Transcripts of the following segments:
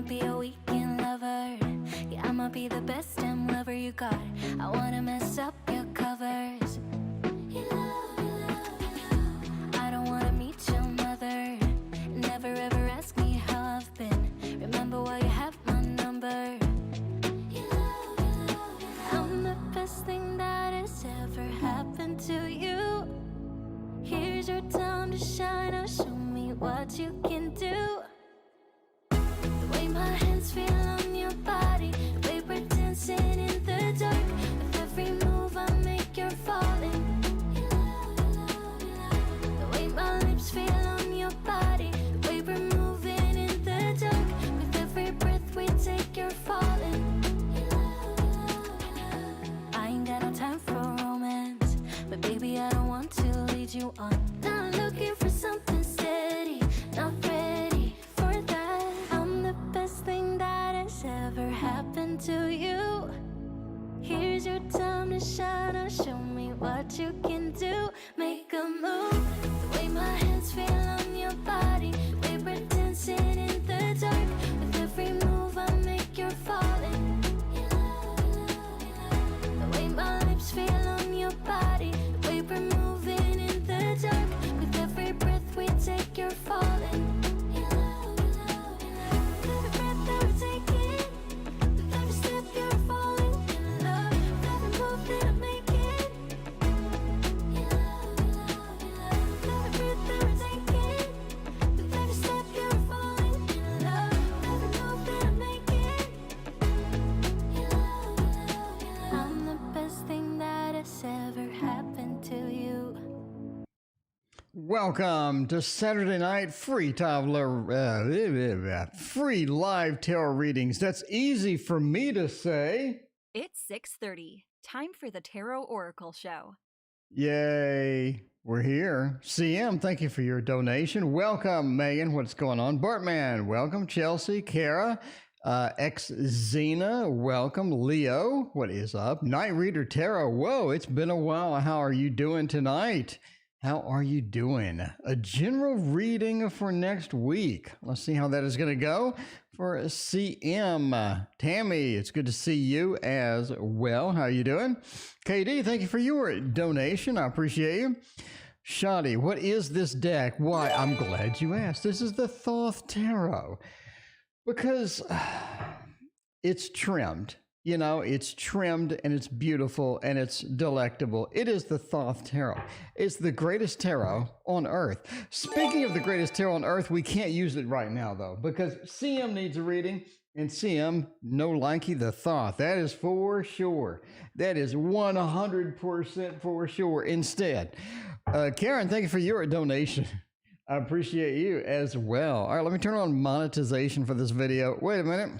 be a weekend lover. Yeah, I'ma be the best damn lover you got. I wanna mess up your covers. I don't wanna meet your mother. Never ever ask me how I've been. Remember why you have my number. I'm the best thing that has ever happened to you. Here's your time to shine. Now show me what you can do. The way my hands feel on your body, the way we're dancing in the dark. With every move I make, you're falling. The way my lips feel on your body, the way we're moving in the dark. With every breath we take, you're falling. I ain't got no time for romance, but baby, I don't want to lead you on. Not looking for something steady, not ready for that. I'm the best thing that has ever happened to you. Here's your time to shine. Now show me what you can do. Make a move. The way my hands feel on your body, the way we're dancing in the dark. With every move I make, you're falling. The way my lips feel on your body, the way we're moving in the dark. With every breath we take, you're falling. With every breath that we're taking, with every step you're falling in love. With every move that I'm making, with every breath that we're taking, with every step you're falling in love. With every move that I'm making, I'm the best thing that has ever happened to you. Welcome to Saturday night free free live tarot readings. That's easy for me to say. It's 6:30. Time for the Tarot Oracle Show. Yay, we're here. CM, thank you for your donation. Welcome, Megan. What's going on? Bartman, welcome. Chelsea, Kara, Xena, welcome. Leo, what is up? Night Reader Tarot, whoa, it's been a while. How are you doing tonight? How are you doing? A general reading for next week. Let's see how that is going to go for CM. Tammy, it's good to see you as well. How are you doing? KD, thank you for your donation. I appreciate you. Shadi, what is this deck? Why, I'm glad you asked. This is the Thoth Tarot because it's trimmed. You know, it's trimmed and it's beautiful and it's delectable. It is the Thoth Tarot. It's the greatest tarot on earth. Speaking of the greatest tarot on earth, we can't use it right now, though, because CM needs a reading, and CM, no likey the Thoth. That is for sure. That is 100% for sure. Instead, Karen, thank you for your donation. I appreciate you as well. All right, let me turn on monetization for this video. Wait a minute.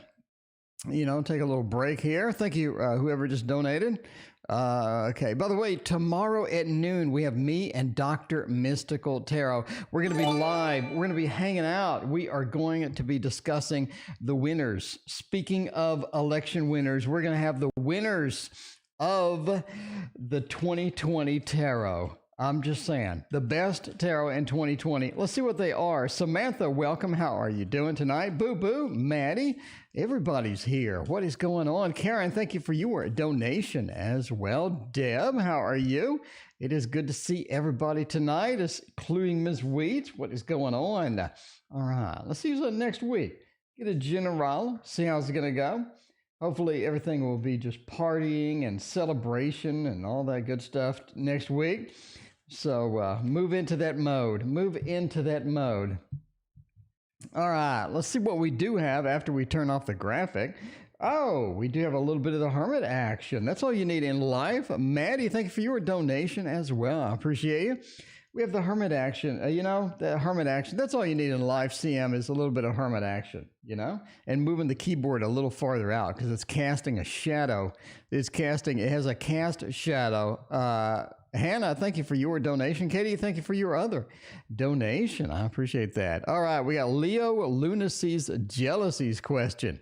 You know, take a little break here. Thank you, whoever just donated. Okay, by the way, tomorrow at noon, we have me and Dr. Mystical Tarot. We're going to be live. We're going to be hanging out. We are going to be discussing the winners. Speaking of election winners, we're going to have the winners of the 2020 Tarot. I'm just saying, the best tarot in 2020. Let's see what they are. Samantha, welcome. How are you doing tonight? Boo Boo, Maddie, everybody's here. What is going on? Karen, thank you for your donation as well. Deb, how are you? It is good to see everybody tonight, including Ms. Wheat. What is going on? All right, let's see who's up next week. Get a general, see how it's going to go. Hopefully everything will be just partying and celebration and all that good stuff next week. So move into that mode. Move into that mode. All right, let's see what we do have after we turn off the graphic. Oh, we do have a little bit of the Hermit action. That's all you need in life. Maddie, thank you for your donation as well. I appreciate you. We have the Hermit action. You know, the Hermit action, that's all you need in life, CM, is a little bit of Hermit action, you know? And moving the keyboard a little farther out because it's casting a shadow. It has a cast shadow. Hannah, thank you for your donation. Katie, thank you for your other donation. I appreciate that. All right, we got Leo Lunacy's Jealousies question.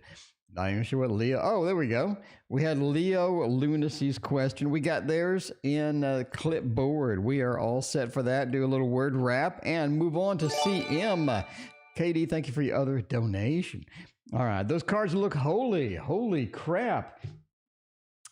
Not even sure what Leo. Oh, there we go. We had Leo Lunacy's question. We got theirs in clipboard. We are all set for that. Do a little word wrap and move on to CM. Katie, thank you for your other donation. All right, those cards look holy. Holy crap.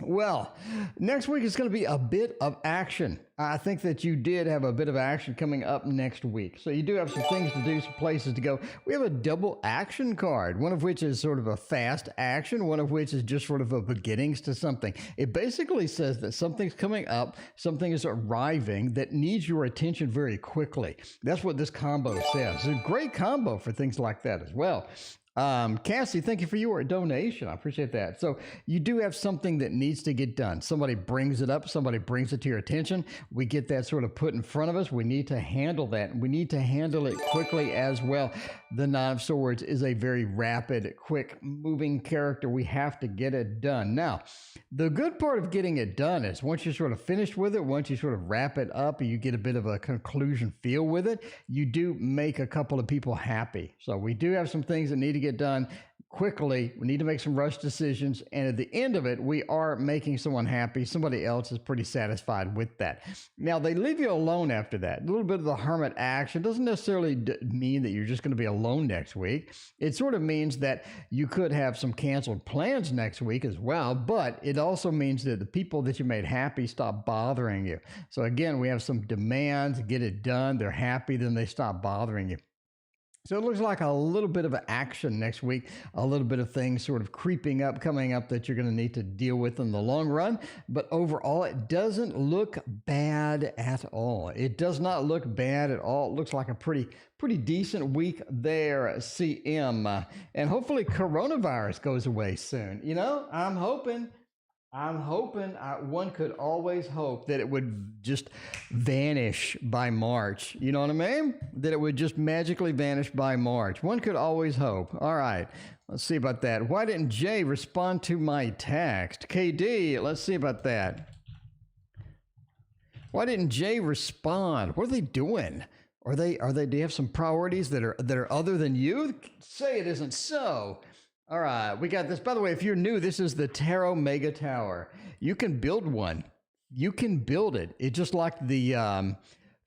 Well, next week is going to be a bit of action. I think that you did have a bit of action coming up next week. So you do have some things to do, some places to go. We have a double action card, one of which is sort of a fast action, one of which is just sort of a beginnings to something. It basically says that something's coming up, something is arriving that needs your attention very quickly. That's what this combo says. It's a great combo for things like that as well. Cassie, thank you for your donation. I appreciate that. So you do have something that needs to get done. Somebody brings it up. Somebody brings it to your attention. We get that sort of put in front of us. We need to handle that. We need to handle it quickly as well. The Nine of Swords is a very rapid, quick moving character. We have to get it done. Now, the good part of getting it done is once you're sort of finished with it, once you sort of wrap it up and you get a bit of a conclusion feel with it, you do make a couple of people happy. So we do have some things that need to get done quickly. We need to make some rush decisions. And at the end of it, we are making someone happy. Somebody else is pretty satisfied with that. Now, they leave you alone after that. A little bit of the hermit action doesn't necessarily mean that you're just going to be alone next week. It sort of means that you could have some canceled plans next week as well. But it also means that the people that you made happy stop bothering you. So again, we have some demands, get it done. They're happy, then they stop bothering you. So it looks like a little bit of action next week, a little bit of things sort of creeping up, coming up that you're going to need to deal with in the long run. But overall, it doesn't look bad at all. It does not look bad at all. It looks like a pretty decent week there, CM. And hopefully coronavirus goes away soon. You know, I'm hoping one could always hope that it would just vanish by March. You know what I mean? That it would just magically vanish by March. One could always hope. All right. Let's see about that. Why didn't Jay respond to my text? KD, let's see about that. Why didn't Jay respond? What are they doing? Do you have some priorities that are other than you? Say it isn't so. All right, we got this. By the way, if you're new, this is the Tarot Mega Tower. You can build one. You can build it. It's just like the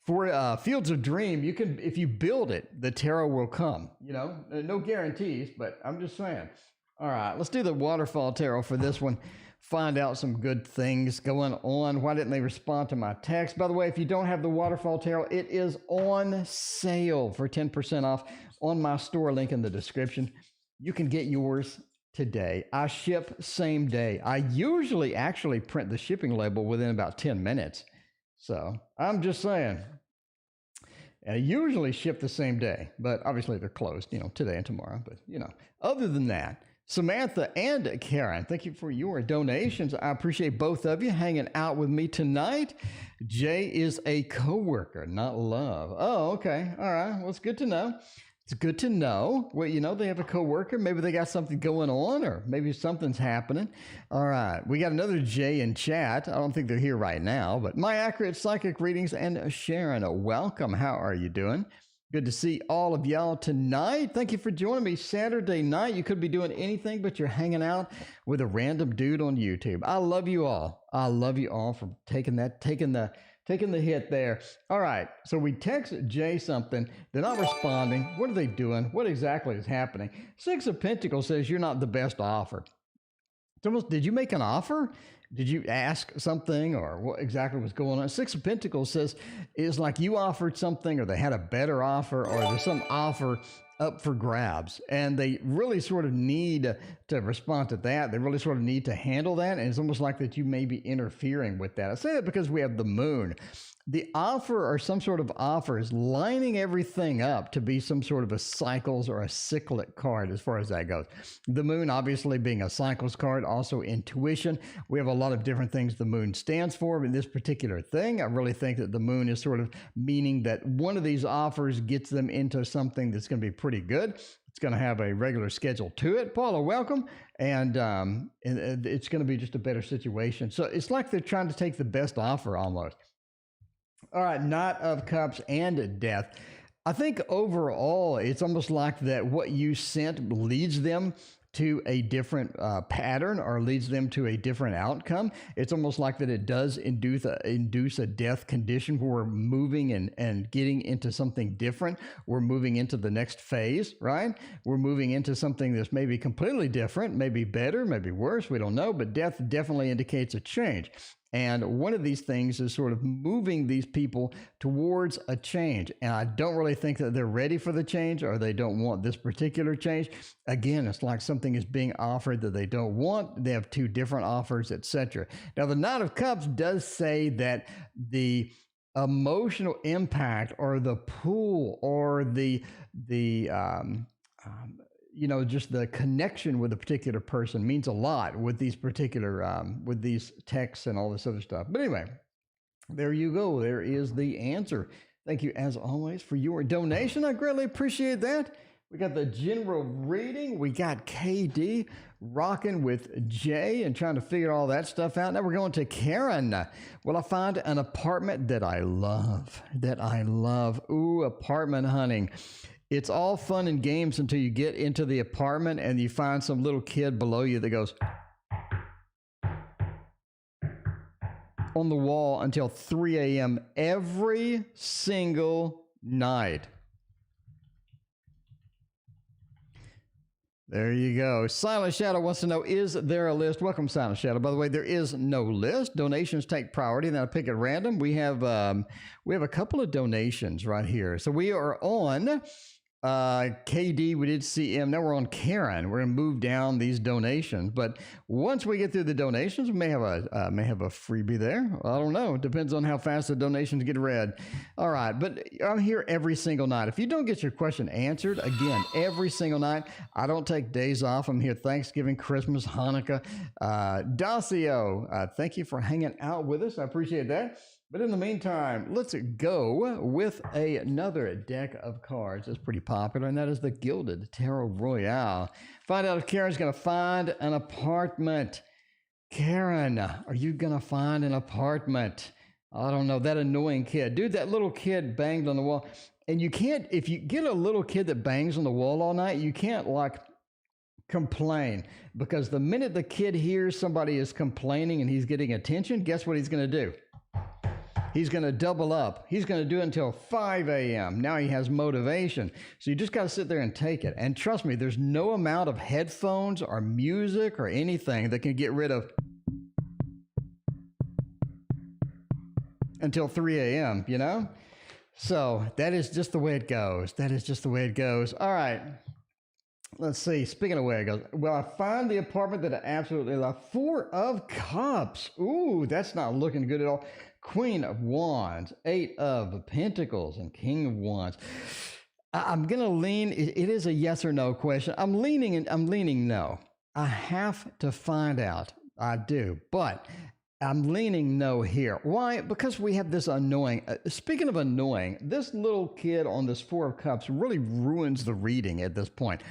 Fields of Dream. You can, if you build it, the tarot will come. You know, no guarantees, but I'm just saying. All right, let's do the Waterfall Tarot for this one. Find out some good things going on. Why didn't they respond to my text? By the way, if you don't have the Waterfall Tarot, it is on sale for 10% off on my store, link in the description. You can get yours today. I ship same day. I usually actually print the shipping label within about 10 minutes. So I'm just saying. I usually ship the same day, but obviously they're closed, today and tomorrow. But, other than that, Samantha and Karen, thank you for your donations. I appreciate both of you hanging out with me tonight. Jay is a coworker, not love. Oh, okay. All right. Well, it's good to know. It's good to know. Well, they have a coworker. Maybe they got something going on, or maybe something's happening. All right. We got another Jay in chat. I don't think they're here right now, but My Accurate Psychic Readings and Sharon, welcome. How are you doing? Good to see all of y'all tonight. Thank you for joining me Saturday night. You could be doing anything, but you're hanging out with a random dude on YouTube. I love you all. I love you all for taking the hit there. All right. So we text Jay something. They're not responding. What are they doing? What exactly is happening? Six of Pentacles says you're not the best offer. It's almost, did you make an offer? Did you ask something, or what exactly was going on? Six of Pentacles says it's like you offered something, or they had a better offer, or there's some offer up for grabs, and they really sort of need to respond to that. They really sort of need to handle that, and it's almost like that you may be interfering with that. I say that because we have the moon. The offer, or some sort of offer, is lining everything up to be some sort of a cycles or a cyclic card as far as that goes. The moon obviously being a cycles card, also intuition. We have a lot of different things the moon stands for, but in this particular thing, I really think that the moon is sort of meaning that one of these offers gets them into something that's going to be pretty good. It's going to have a regular schedule to it. Paula, welcome. And it's going to be just a better situation. So it's like they're trying to take the best offer almost. All right, Knight of Cups and Death. I think overall, it's almost like that what you sent leads them to a different pattern or leads them to a different outcome. It's almost like that it does induce a death condition where we're moving and getting into something different. We're moving into the next phase, right? We're moving into something that's maybe completely different, maybe better, maybe worse, we don't know, but death definitely indicates a change. And one of these things is sort of moving these people towards a change. And I don't really think that they're ready for the change or they don't want this particular change. Again, it's like something is being offered that they don't want. They have two different offers, etc. Now, the Knight of Cups does say that the emotional impact or the pull or just the connection with a particular person means a lot with these particular, with these texts and all this other stuff. But anyway, there you go. There is the answer. Thank you, as always, for your donation. I greatly appreciate that. We got the general reading. We got KD rocking with Jay and trying to figure all that stuff out. Now we're going to Karen. Well, I found an apartment that I love. Ooh, apartment hunting. It's all fun and games until you get into the apartment and you find some little kid below you that goes on the wall until 3 a.m. every single night. There you go. Silent Shadow wants to know, is there a list? Welcome, Silent Shadow. By the way, there is no list. Donations take priority. Then I pick at random. We have a couple of donations right here. So we are on KD, we did CM. Now we're on Karen. We're gonna move down these donations, but once we get through the donations, we may have a freebie there. I don't know. It depends on how fast the donations get read. All right, but I'm here every single night. If you don't get your question answered, again, every single night. I don't take days off. I'm here Thanksgiving, Christmas, Hanukkah. Dacio, thank you for hanging out with us. I appreciate that. But in the meantime, let's go with another deck of cards that's pretty popular, and that is the Gilded Tarot Royale. Find out if Karen's going to find an apartment. Karen, are you going to find an apartment? I don't know, that annoying kid. Dude, that little kid banged on the wall. And you can't, if you get a little kid that bangs on the wall all night, you can't complain, because the minute the kid hears somebody is complaining and he's getting attention, guess what he's going to do? He's going to double up. He's going to do it until 5 a.m. Now he has motivation. So you just got to sit there and take it. And trust me, there's no amount of headphones or music or anything that can get rid of until 3 a.m., you know? So that is just the way it goes. All right. Let's see. Speaking of where it goes, well, I find the apartment that I absolutely love. 4 of Cups. Ooh, that's not looking good at all. Queen of Wands, 8 of Pentacles, and King of Wands. I'm going to lean. It is a yes or no question. I'm leaning no. I have to find out. I do, but I'm leaning no here. Why? Because we have this annoying, speaking of annoying, this little kid on this 4 of Cups really ruins the reading at this point.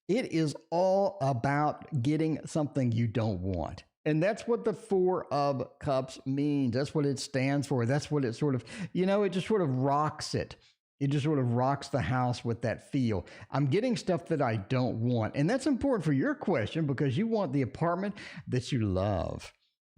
It is all about getting something you don't want. And that's what the 4 of Cups means. That's what it stands for. That's what it sort of, it just sort of rocks it. It just sort of rocks the house with that feel. I'm getting stuff that I don't want. And that's important for your question, because you want the apartment that you love,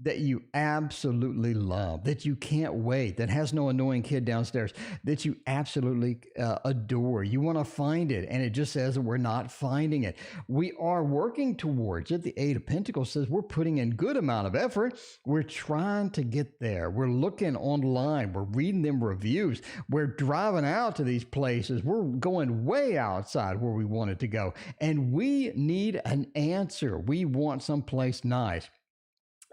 that you absolutely love, that you can't wait, that has no annoying kid downstairs, that you absolutely adore. You want to find it, and it just says that we're not finding it. We are working towards it. The 8 of Pentacles says we're putting in good amount of effort. We're trying to get there. We're looking online. We're reading them reviews. We're driving out to these places. We're going way outside where we wanted to go, and we need an answer. We want someplace nice.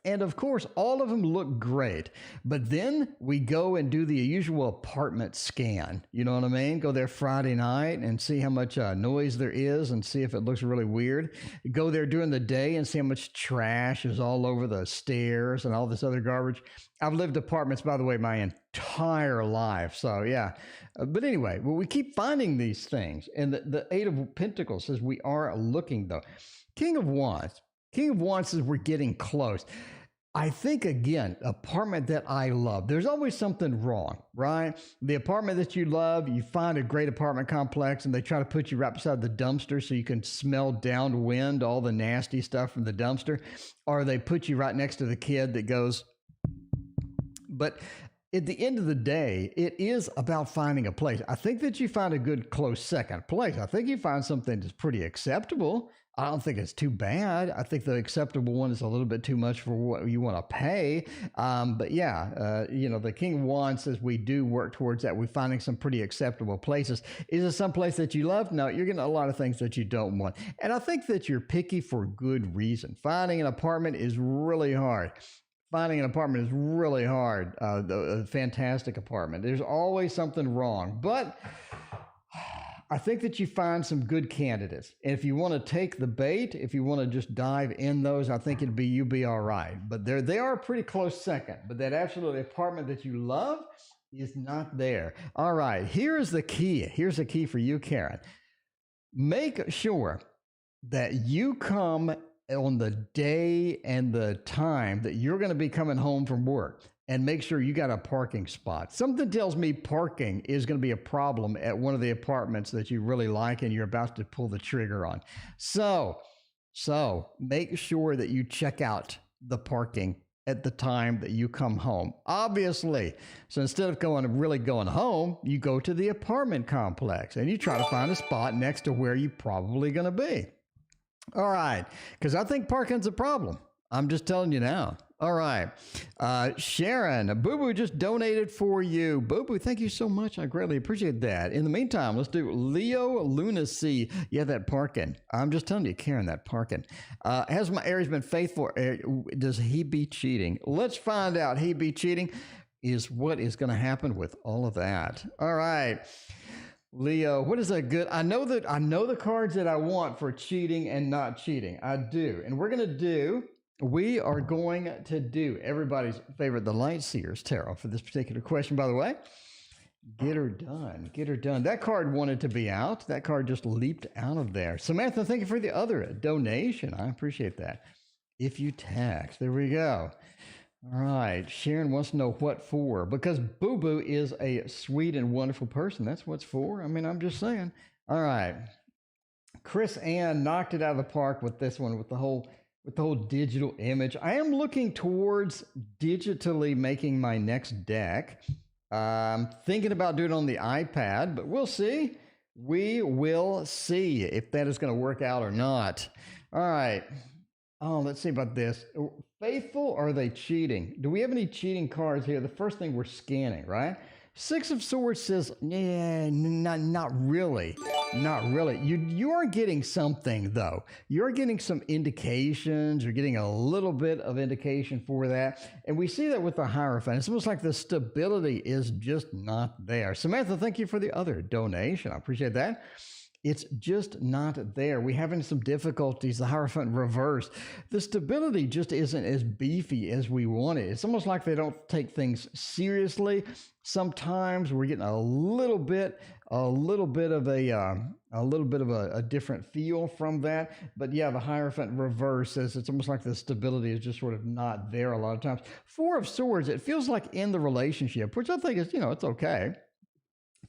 And of course, all of them look great. But then we go and do the usual apartment scan. You know what I mean? Go there Friday night and see how much noise there is and see if it looks really weird. Go there during the day and see how much trash is all over the stairs and all this other garbage. I've lived apartments, by the way, my entire life. So yeah. But anyway, well, we keep finding these things. And the 8 of Pentacles says we are looking, though. King of Wands. King of Wands says we're getting close. I think, again, apartment that I love, there's always something wrong, right? The apartment that you love, you find a great apartment complex and they try to put you right beside the dumpster so you can smell downwind all the nasty stuff from the dumpster, or they put you right next to the kid that goes, but at the end of the day, it is about finding a place. I think that you find a good close second place. I think you find something that's pretty acceptable. I don't think it's too bad. I think the acceptable one is a little bit too much for what you want to pay. But yeah, the King of Wands says we do work towards that. We're finding some pretty acceptable places. Is it some place that you love? No, you're getting a lot of things that you don't want. And I think that you're picky for good reason. Finding an apartment is really hard. Finding an apartment is really hard. A fantastic apartment. There's always something wrong. But I think that you find some good candidates. And if you want to take the bait, if you want to just dive in those, I think you'll be all right. But they are a pretty close second. But that absolute apartment that you love is not there. All right, here's the key. Here's the key for you, Karen. Make sure that you come on the day and the time that you're going to be coming home from work, and make sure you got a parking spot. Something tells me parking is going to be a problem at one of the apartments that you really like and you're about to pull the trigger on. So make sure that you check out the parking at the time that you come home. Obviously, so instead of really going home, you go to the apartment complex and you try to find a spot next to where you're probably going to be. All right, because I think parking's a problem. I'm just telling you now. All right. Sharon, Boo Boo just donated for you. Boo Boo, thank you so much. I greatly appreciate that. In the meantime, let's do Leo Lunacy. Yeah, that parking. I'm just telling you, Karen, that parking. Has my Aries been faithful? Does he be cheating? Let's find out. He be cheating is what is going to happen with all of that. All right. Leo, what is a good? I know the cards that I want for cheating and not cheating. I do. And we are going to do everybody's favorite, the Light Seers Tarot, for this particular question, by the way. Get her done. Get her done. That card wanted to be out. That card just leaped out of there. Samantha, thank you for the other donation. I appreciate that. If you text, there we go. All right. Sharon wants to know what for, because Boo Boo is a sweet and wonderful person. That's what's for. I mean, I'm just saying. All right. Chris Ann knocked it out of the park with this one, with the whole digital image. I am looking towards digitally making my next deck. I'm thinking about doing it on the iPad, but we'll see. We will see if that is going to work out or not. All right. Oh, let's see about this. Faithful, or are they cheating? Do we have any cheating cards here? The first thing we're scanning, right? Six of Swords says, yeah, not really. Not really. You are getting something, though. You're getting some indications. You're getting a little bit of indication for that. And we see that with the Hierophant. It's almost like the stability is just not there. Samantha, thank you for the other donation. I appreciate that. It's just not there. We're having some difficulties. The Hierophant reversed. The stability just isn't as beefy as we want it. It's almost like they don't take things seriously. Sometimes we're getting a little bit of a different feel from that. But yeah, the Hierophant reverse says it's almost like the stability is just sort of not there a lot of times. Four of Swords, it feels like in the relationship, which I think is, it's okay.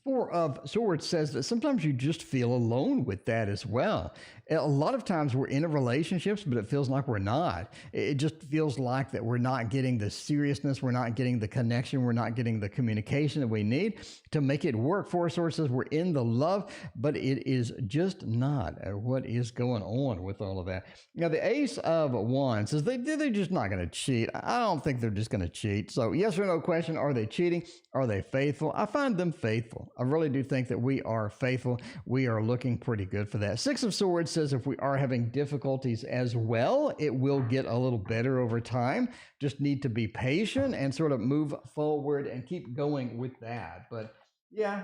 Four of Swords says that sometimes you just feel alone with that as well. A lot of times we're in a relationships, but it feels like we're not. It just feels like that we're not getting the seriousness, we're not getting the connection, we're not getting the communication that we need to make it work. Four of Swords says we're in the love, but it is just not what is going on with all of that. Now, the Ace of Wands says they're just not going to cheat. I don't think they're just going to cheat. So yes or no question, are they cheating? Are they faithful? I find them faithful. I really do think that we are faithful. We are looking pretty good for that. Six of Swords says if we are having difficulties as well, it will get a little better over time. Just need to be patient and sort of move forward and keep going with that. But yeah,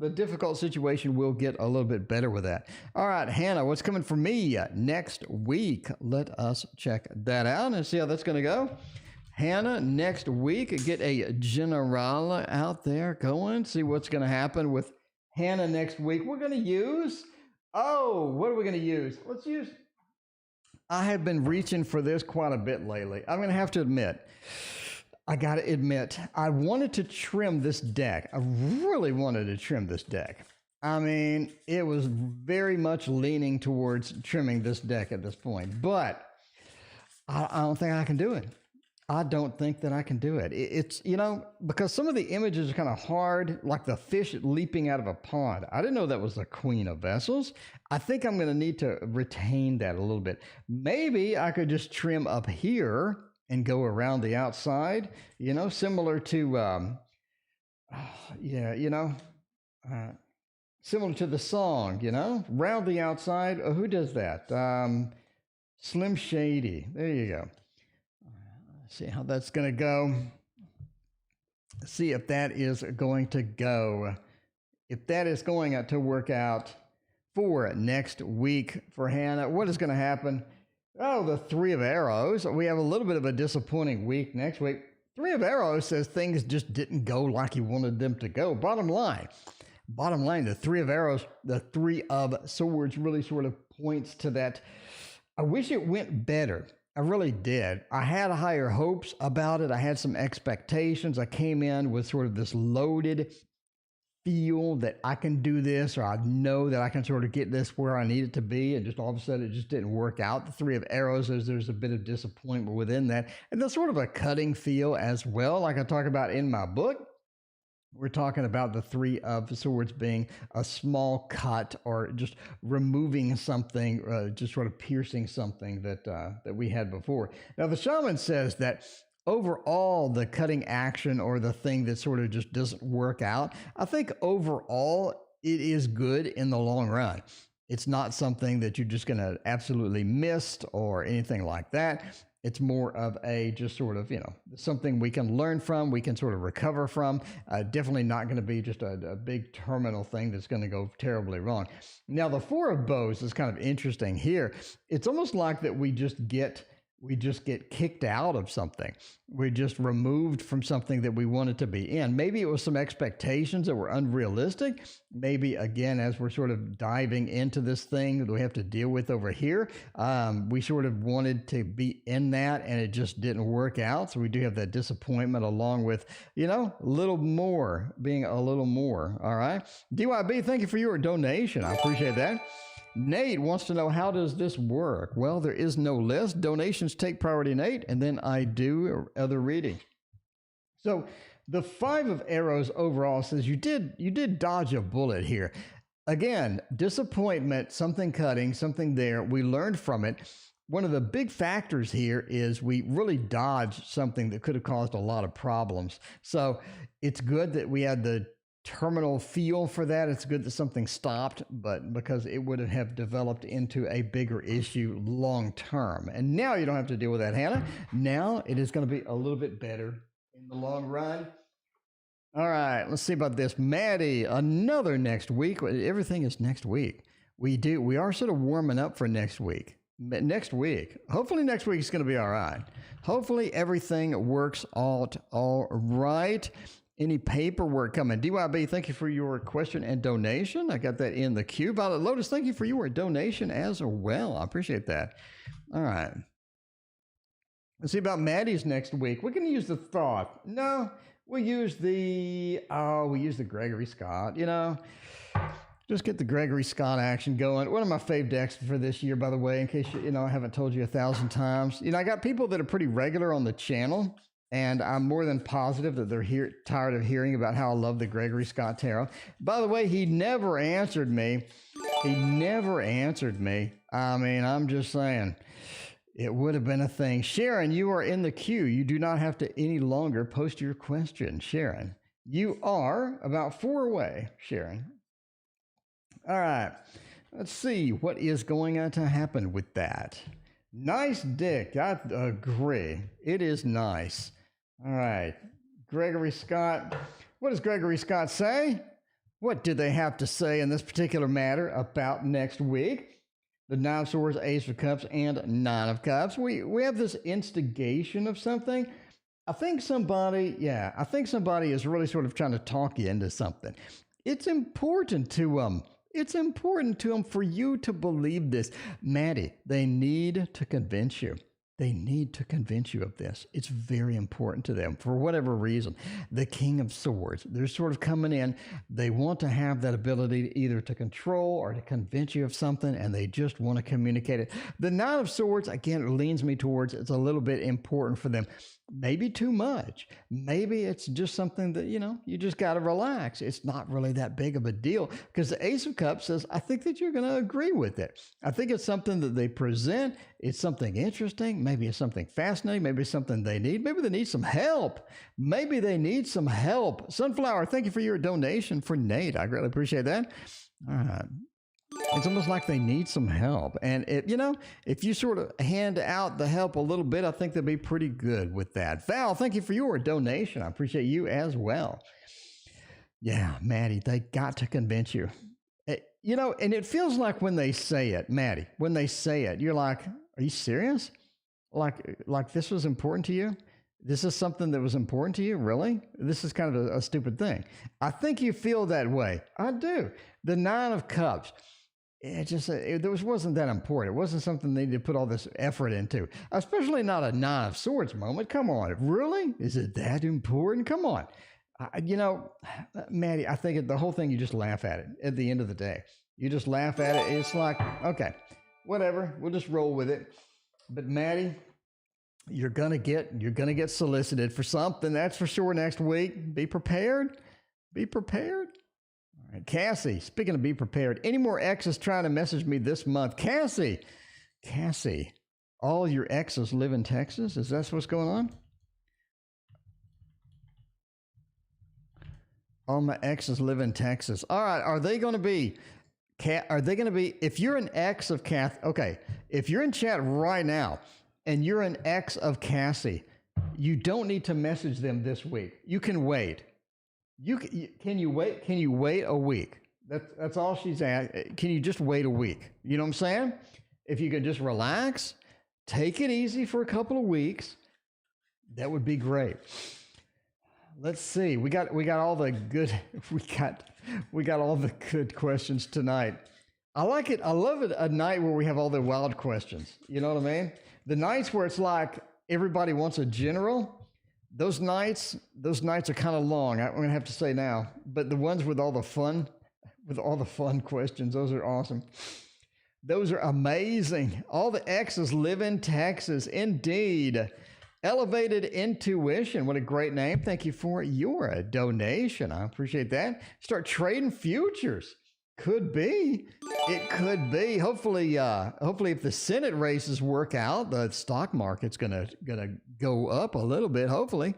the difficult situation will get a little bit better with that. All right, Hannah, what's coming for me next week? Let us check that out and see how that's going to go. Hannah, next week, get a general out there going. See what's going to happen with Hannah next week. We're going to use, what are we going to use? Let's use I have been reaching for this quite a bit lately. I'm going to have to admit, I got to admit, I wanted to trim this deck. I really wanted to trim this deck. I mean, it was very much leaning towards trimming this deck at this point, but I don't think I can do it. I don't think that I can do it. It's, you know, because some of the images are kind of hard, like the fish leaping out of a pond. I didn't know that was the Queen of Vessels. I think I'm going to need to retain that a little bit. Maybe I could just trim up here and go around the outside, you know, similar to, similar to the song, you know, round the outside. Oh, who does that? Slim Shady. There you go. See how that's going to go. See if that is going to go. If that is going to work out for next week for Hannah, what is going to happen? Oh, the Three of Arrows. We have a little bit of a disappointing week next week. Three of Arrows says things just didn't go like he wanted them to go. Bottom line, the Three of Arrows, the Three of Swords really sort of points to that. I wish it went better. I really did. I had higher hopes about it. I had some expectations. I came in with sort of this loaded feel that I can do this, or I know that I can sort of get this where I need it to be. And just all of a sudden, it just didn't work out. The Three of Arrows, there's a bit of disappointment within that. And there's sort of a cutting feel as well, like I talk about in my book. We're talking about the Three of Swords being a small cut or just removing something, just sort of piercing something that we had before. Now, the shaman says that overall, the cutting action or the thing that sort of just doesn't work out, I think overall it is good in the long run. It's not something that you're just going to absolutely miss or anything like that. It's more of a just sort of, you know, something we can learn from, we can sort of recover from. Definitely not going to be just a big terminal thing that's going to go terribly wrong. Now, the Four of Bows is kind of interesting here. It's almost like that we just get kicked out of something. We're just removed from something that we wanted to be in. Maybe it was some expectations that were unrealistic. Maybe, again, as we're sort of diving into this thing that we have to deal with over here, we sort of wanted to be in that and it just didn't work out. So we do have that disappointment along with, you know, being a little more. All right. DYB, thank you for your donation. I appreciate that. Nate wants to know, how does this work? Well, there is no list. Donations take priority, Nate, and then I do other reading. So the Five of Arrows overall says you did dodge a bullet here. Again, disappointment, something cutting, something there. We learned from it. One of the big factors here is we really dodged something that could have caused a lot of problems. So it's good that we had the terminal feel for that. It's good that something stopped, but because it would have developed into a bigger issue long term. And now you don't have to deal with that, Hannah. Now it is going to be a little bit better in the long run. All right, let's see about this. Maddie, another next week. Everything is next week. We are sort of warming up for next week. Hopefully next week is going to be all right. Hopefully everything works out all right. Any paperwork coming? DYB, thank you for your question and donation. I got that in the queue. Violet Lotus, thank you for your donation as well. I appreciate that. All right. Let's see about Maddie's next week. We can use the thought. No, we'll use the Gregory Scott, you know. Just get the Gregory Scott action going. One of my fave decks for this year, by the way, in case I haven't told you 1,000 times. I got people that are pretty regular on the channel. And I'm more than positive that they're tired of hearing about how I love the Gregory Scott Tarot. By the way, he never answered me. I mean, I'm just saying, it would have been a thing. Sharon, you are in the queue. You do not have to any longer post your question. Sharon, you are about 4 away, Sharon. All right. Let's see what is going to happen with that. Nice dick. I agree. It is nice. All right. Gregory Scott. What does Gregory Scott say? What do they have to say in this particular matter about next week? The Nine of Swords, Ace of Cups, and Nine of Cups. We have this instigation of something. I think somebody is really sort of trying to talk you into something. It's important to It's important to them for you to believe this. Maddie, they need to convince you. They need to convince you of this. It's very important to them for whatever reason. The King of Swords, they're sort of coming in. They want to have that ability either to control or to convince you of something, and they just want to communicate it. The Knight of Swords, again, leans me towards it's a little bit important for them. Maybe too much. Maybe it's just something that, you just got to relax. It's not really that big of a deal because the Ace of Cups says, I think that you're going to agree with it. I think it's something that they present. It's something interesting. Maybe it's something fascinating. Maybe it's something they need. Maybe they need some help. Maybe they need some help. Sunflower, thank you for your donation for Nate. I greatly appreciate that. All right. It's almost like they need some help. And, if you sort of hand out the help a little bit, I think they'll be pretty good with that. Val, thank you for your donation. I appreciate you as well. Yeah, Maddie, they got to convince you. And it feels like when they say it, Maddie, when they say it, you're like, are you serious? Like this was important to you? This is something that was important to you? Really? This is kind of a stupid thing. I think you feel that way. I do. The Nine of Cups. It wasn't that important. It wasn't something they needed to put all this effort into, especially not a Nine of Swords moment. Come on. Really? Is it that important? Come on. Maddie, I think the whole thing, you just laugh at it at the end of the day. You just laugh at it. It's like, okay, whatever. We'll just roll with it. But Maddie, you're going to get solicited for something. That's for sure next week. Be prepared. Be prepared. All right, Cassie, speaking of be prepared, any more exes trying to message me this month? Cassie, all your exes live in Texas? Is that what's going on? All my exes live in Texas. All right, are they going to be, if you're an ex of Kath, okay, if you're in chat right now and you're an ex of Cassie, you don't need to message them this week. You can wait. Can you wait? Can you wait a week? That's all she's at. Can you just wait a week? You know what I'm saying? If you could just relax, take it easy for a couple of weeks, that would be great. Let's see. We got all the good. We got all the good questions tonight. I like it. I love it. A night where we have all the wild questions. You know what I mean? The nights where it's like everybody wants a general. Those nights are kind of long. I'm gonna have to say now. But the ones with all the fun questions, those are awesome. Those are amazing. All the exes live in Texas, indeed. Elevated Intuition, what a great name. Thank you for your donation. I appreciate that. Start trading futures. Could be. It could be. Hopefully if the Senate races work out, the stock market's gonna go up a little bit, hopefully.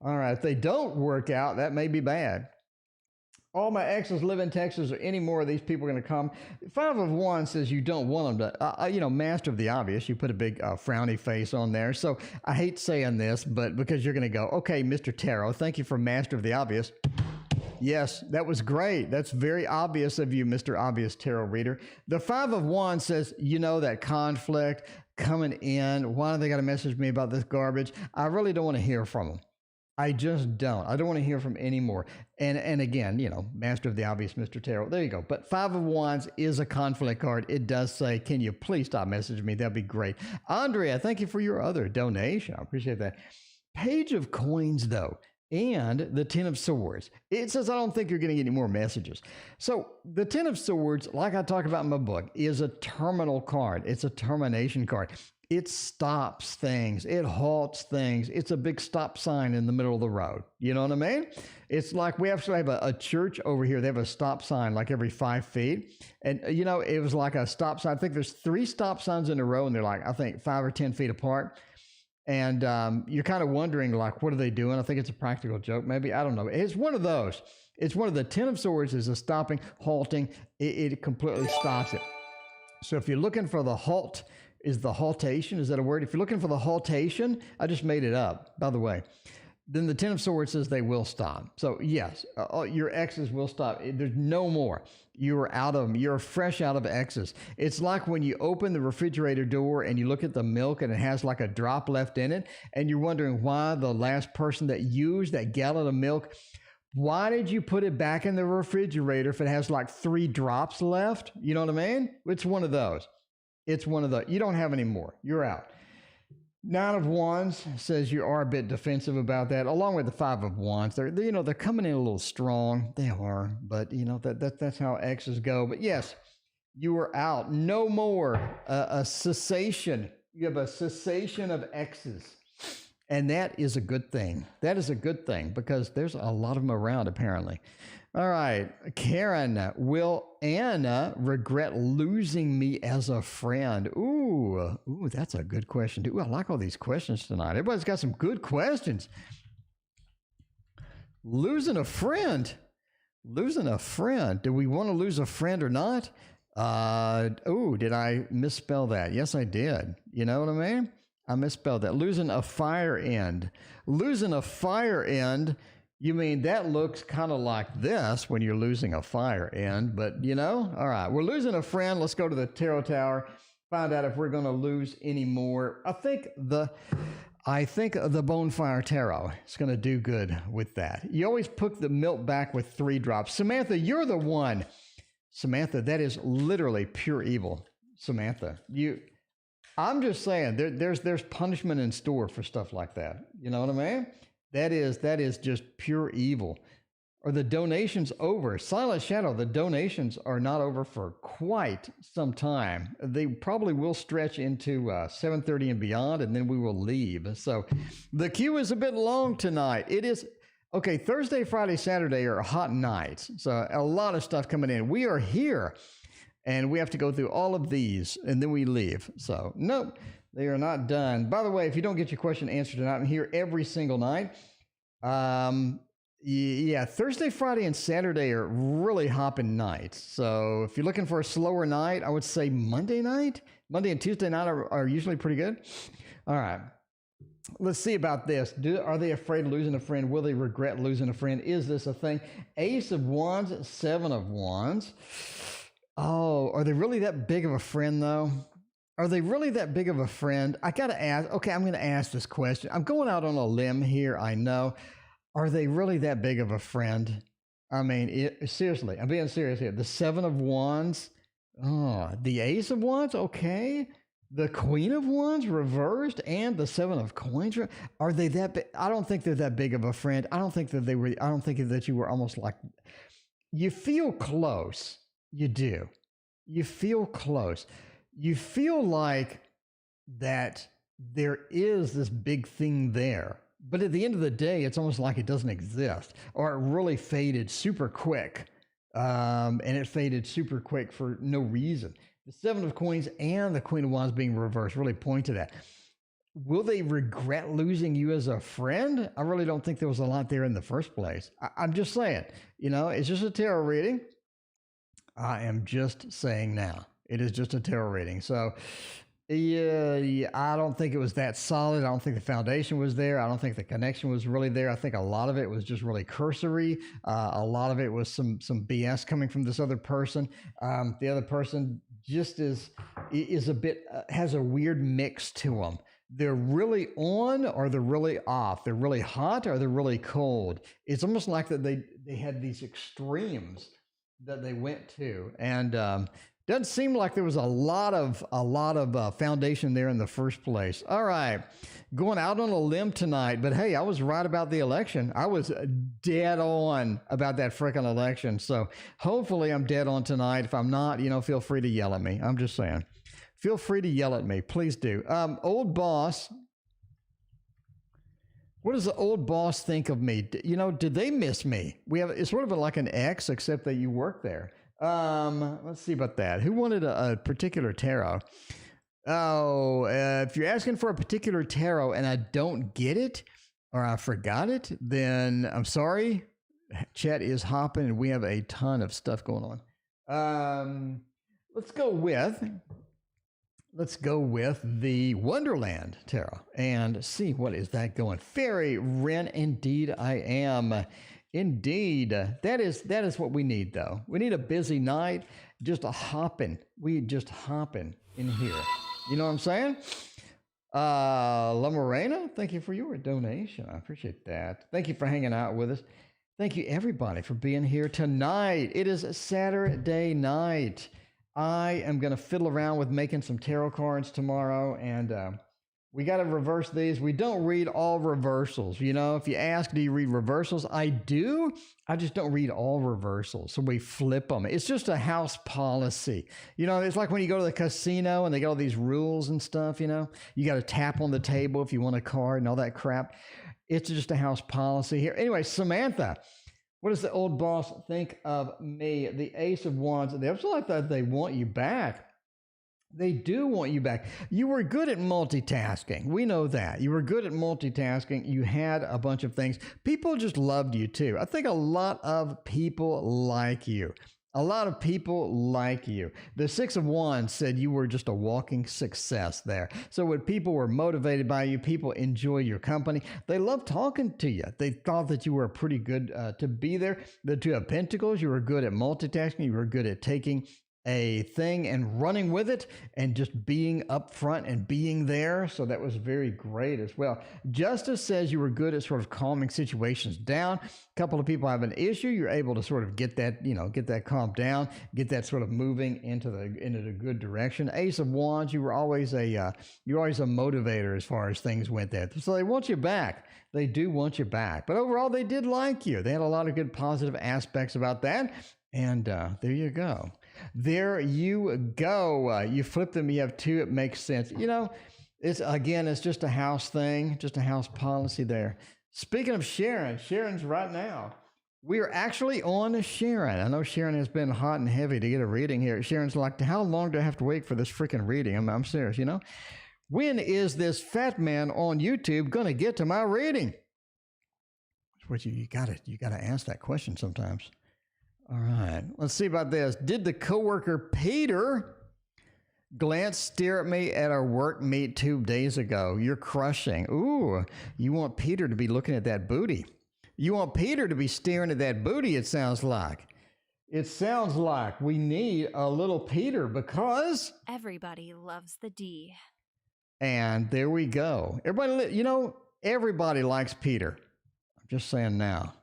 All right, if they don't work out, that may be bad. All my exes live in Texas, or any more of these people are going to come. 5 of Wands says you don't want them to, master of the obvious. You put a big frowny face on there. So I hate saying this, but because you're going to go, okay, Mr. Tarot, thank you for master of the obvious. Yes, that was great. That's very obvious of you, Mr. Obvious Tarot Reader. The 5 of Wands says, that conflict coming in. Why do they got to message me about this garbage? I really don't want to hear from them. I just don't. I don't want to hear from anymore. And again, master of the obvious, Mr. Tarot. There you go. But 5 of Wands is a conflict card. It does say, can you please stop messaging me? That'd be great. Andrea, thank you for your other donation. I appreciate that. Page of Coins, though, and the 10 of Swords. It says, I don't think you're getting any more messages. So the 10 of Swords, like I talk about in my book, is a terminal card. It's a termination card. It stops things. It halts things. It's a big stop sign in the middle of the road. You know what I mean? It's like we actually have a church over here. They have a stop sign like every 5 feet. And, it was like a stop sign. I think there's 3 stop signs in a row, and they're like, I think 5 or 10 feet apart. And you're kind of wondering, like, what are they doing? I think it's a practical joke, maybe. I don't know. It's one of those. It's one of the 10 of Swords is a stopping, halting. It completely stops it. So if you're looking for the halt, is the haltation, is that a word? If you're looking for the haltation, I just made it up, by the way. Then the 10 of Swords says they will stop. So yes, your exes will stop. There's no more. You're out of them. You're fresh out of exes. It's like when you open the refrigerator door and you look at the milk and it has like a drop left in it, and you're wondering why the last person that used that gallon of milk Why did you put it back in the refrigerator if it has like 3 drops left? You know what I mean? It's one of those. It's one of those. You don't have any more. You're out. 9 of Wands says you are a bit defensive about that, along with the 5 of Wands. They're coming in a little strong. They are, but that's how X's go. But yes, you are out. No more a cessation. You have a cessation of X's. And that is a good thing. That is a good thing because there's a lot of them around, apparently. All right. Karen, will Anna regret losing me as a friend? Ooh, that's a good question. Ooh, I like all these questions tonight. Everybody's got some good questions. Losing a friend. Losing a friend. Do we want to lose a friend or not? Did I misspell that? Yes, I did. You know what I mean? I misspelled that. Losing a fire end. Losing a fire end. You mean that looks kind of like this when you're losing a fire end, but all right, we're losing a friend. Let's go to the Tarot Tower, find out if we're going to lose any more. I think the Bonfire Tarot is going to do good with that. You always put the milk back with 3 drops. Samantha, you're the one. Samantha, that is literally pure evil. Samantha, I'm just saying there's punishment in store for stuff like that. You know what I mean? That is just pure evil. Are the donations over? Silent Shadow, the donations are not over for quite some time. They probably will stretch into 7:30 and beyond, and then we will leave. So the queue is a bit long tonight. It is, okay, Thursday, Friday, Saturday are hot nights. So a lot of stuff coming in. We are here, and we have to go through all of these, and then we leave. So, nope. They are not done. By the way, if you don't get your question answered tonight, I'm here every single night. Thursday, Friday, and Saturday are really hopping nights. So if you're looking for a slower night, I would say Monday night. Monday and Tuesday night are usually pretty good. All right. Let's see about this. Are they afraid of losing a friend? Will they regret losing a friend? Is this a thing? Ace of Wands, 7 of Wands. Oh, are they really that big of a friend, though? Are they really that big of a friend? I got to ask. Okay, I'm going to ask this question. I'm going out on a limb here, I know. Are they really that big of a friend? I mean, seriously, I'm being serious here. The 7 of Wands. Oh, the Ace of Wands, okay. The Queen of Wands reversed and the 7 of Coins. Are they that big? I don't think they're that big of a friend. I don't think that they were. I don't think that you were almost like, you feel close. You do. You feel close. You feel like that there is this big thing there, but at the end of the day, it's almost like it doesn't exist, or it really faded super quick, and it faded super quick for no reason. The 7 of Coins and the Queen of Wands being reversed really point to that. Will they regret losing you as a friend? I really don't think there was a lot there in the first place. I'm just saying, it's just a tarot reading. I am just saying now. It is just a tarot reading. So, I don't think it was that solid. I don't think the foundation was there. I don't think the connection was really there. I think a lot of it was just really cursory. A lot of it was some BS coming from this other person. The other person just is a bit, has a weird mix to them. They're really on or they're really off. They're really hot or they're really cold. It's almost like that they had these extremes that they went to. And, doesn't seem like there was a lot of foundation there in the first place. All right, going out on a limb tonight, but hey, I was right about the election. I was dead on about that frickin' election. So hopefully I'm dead on tonight. If I'm not, feel free to yell at me. I'm just saying. Feel free to yell at me. Please do. Old boss. What does the old boss think of me? Did they miss me? It's sort of like an ex, except that you work there. Let's see about that. Who wanted a particular tarot? Oh, if you're asking for a particular tarot and I don't get it or I forgot it, then I'm sorry. Chat is hopping and we have a ton of stuff going on. Let's go with the Wonderland Tarot and see what is that going. Fairy Wren, indeed I am. Indeed. That is what we need, though. We need a busy night, just a hopping. We just hopping in here. You know what I'm saying? La Morena, thank you for your donation. I appreciate that. Thank you for hanging out with us. Thank you, everybody, for being here tonight. It is Saturday night. I am going to fiddle around with making some tarot cards tomorrow, and we got to reverse these. We don't read all reversals. You know, if you ask, do you read reversals? I do. I just don't read all reversals. So we flip them. It's just a house policy. You know, it's like when you go to the casino and they got all these rules and stuff, you know. You got to tap on the table if you want a card and all that crap. It's just a house policy here. Anyway, Samantha, what does the old boss think of me? The Ace of Wands. That's like that they want you back. They do want you back. You were good at multitasking. We know that. You were good at multitasking. You had a bunch of things. People just loved you too. I think a lot of people like you. A lot of people like you. The Six of Wands said you were just a walking success there. So when people were motivated by you, people enjoyed your company. They loved talking to you. They thought that you were pretty good to be there. The Two of Pentacles, you were good at multitasking. You were good at taking a thing and running with it and just being up front and being there. So that was very great as well. Justice says you were good at sort of calming situations down. A couple of people have an issue. You're able to sort of get that, you know, get that calmed down, get that sort of moving into the good direction. Ace of Wands, you're always a motivator as far as things went there. So they want you back. They do want you back. But overall, they did like you. They had a lot of good positive aspects about that. And there you go. There you go. You flip them, you have two, it makes sense. You know, it's just a house thing, just a house policy there. Speaking of Sharon's right now. We are actually on Sharon. I know Sharon has been hot and heavy to get a reading here. Sharon's like, how long do I have to wait for this freaking reading? I'm serious, you know? When is this fat man on YouTube going to get to my reading? Which you gotta ask that question sometimes. All right, let's see about this. Did the coworker Peter glance stare at me at our work meet 2 days ago? You're crushing. Ooh, you want Peter to be looking at that booty. You want Peter to be staring at that booty, it sounds like. It sounds like we need a little Peter because... Everybody loves the D. And there we go. Everybody likes Peter. I'm just saying now.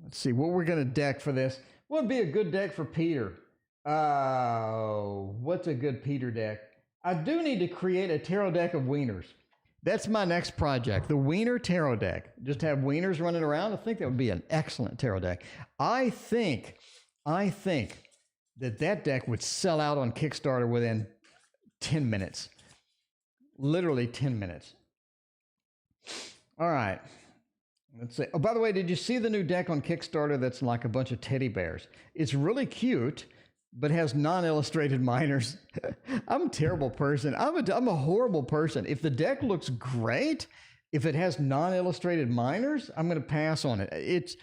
Let's see what we're going to deck for this. What would be a good deck for Peter? What's a good Peter deck? I do need to create a tarot deck of wieners. That's my next project, the wiener tarot deck. Just have wieners running around. I think that would be an excellent tarot deck. I think that deck would sell out on Kickstarter within 10 minutes. Literally 10 minutes. All right. Let's see. Oh, by the way, did you see the new deck on Kickstarter that's like a bunch of teddy bears? It's really cute, but has non-illustrated minors. I'm a terrible person. I'm a horrible person. If the deck looks great, if it has non-illustrated minors, I'm going to pass on it.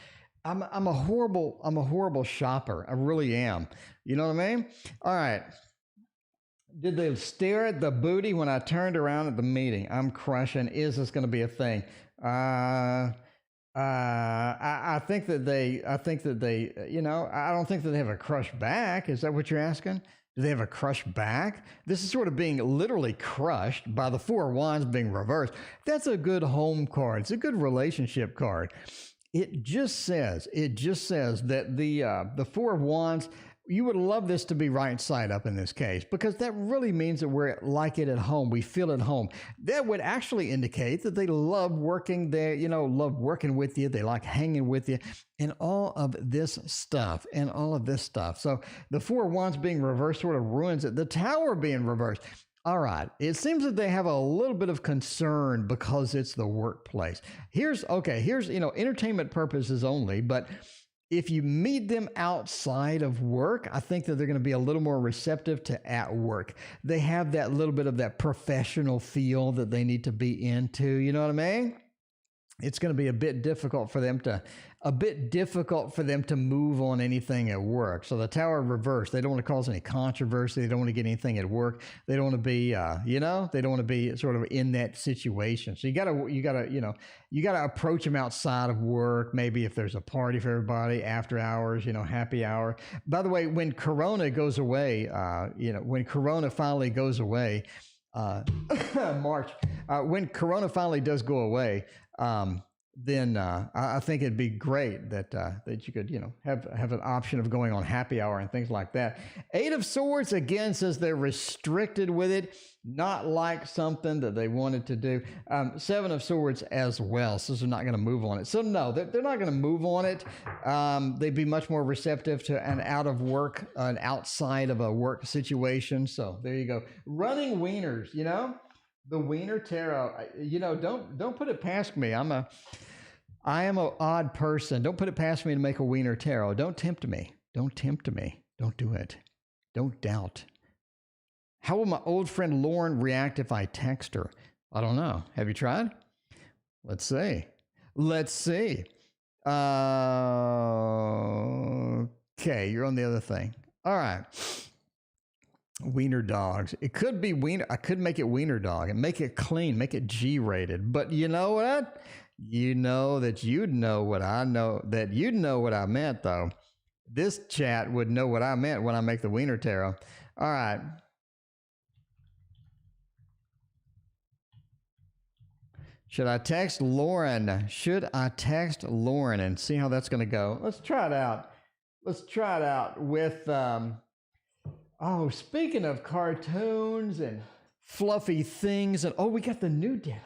I'm a horrible shopper. I really am. You know what I mean? All right. Did they stare at the booty when I turned around at the meeting? I'm crushing. Is this going to be a thing? I think that they, I don't think that they have a crush back. Is that what you're asking? Do they have a crush back? This is sort of being literally crushed by the Four of Wands being reversed. That's a good home card. It's a good relationship card. It just says that the Four of Wands, you would love this to be right side up in this case, because that really means that we're like it at home. We feel at home. That would actually indicate that they love working there, love working with you. They like hanging with you and all of this stuff. So the Four of Wands being reversed sort of ruins it. The Tower being reversed. All right. It seems that they have a little bit of concern because it's the workplace. Here's entertainment purposes only, but if you meet them outside of work, I think that they're going to be a little more receptive to at work. They have that little bit of that professional feel that they need to be into. You know what I mean? It's going to be a bit difficult for them to move on anything at work. So the Tower reversed. They don't want to cause any controversy. They don't want to get anything at work. They don't want to be, they don't want to be sort of in that situation. So you gotta approach them outside of work. Maybe if there's a party for everybody, after hours, happy hour. By the way, when Corona goes away, when Corona finally goes away, March, when Corona finally does go away, then I think it'd be great that you could, have an option of going on happy hour and things like that. Eight of Swords again says they're restricted with it, not like something that they wanted to do. Seven of Swords as well says they're not going to move on it. So no, they're not going to move on it. They'd be much more receptive to an outside of a work situation. So there you go. Running wieners, the Wiener Tarot. Don't put it past me. I am an odd person. Don't put it past me to make a Wiener Tarot. Don't tempt me. Don't tempt me. Don't do it. Don't doubt. How will my old friend Lauren react if I text her? I don't know. Have you tried? Let's see. Okay, you're on the other thing. All right. Wiener dogs. It could be wiener. I could make it wiener dog and make it clean, make it G-rated. But you know what? You know that you'd know what I know, that you'd know what I meant, though. This chat would know what I meant when I make the Wiener Tarot. All right. Should I text Lauren? And see how that's going to go? Let's try it out. With, speaking of cartoons and fluffy things, and we got the new deck.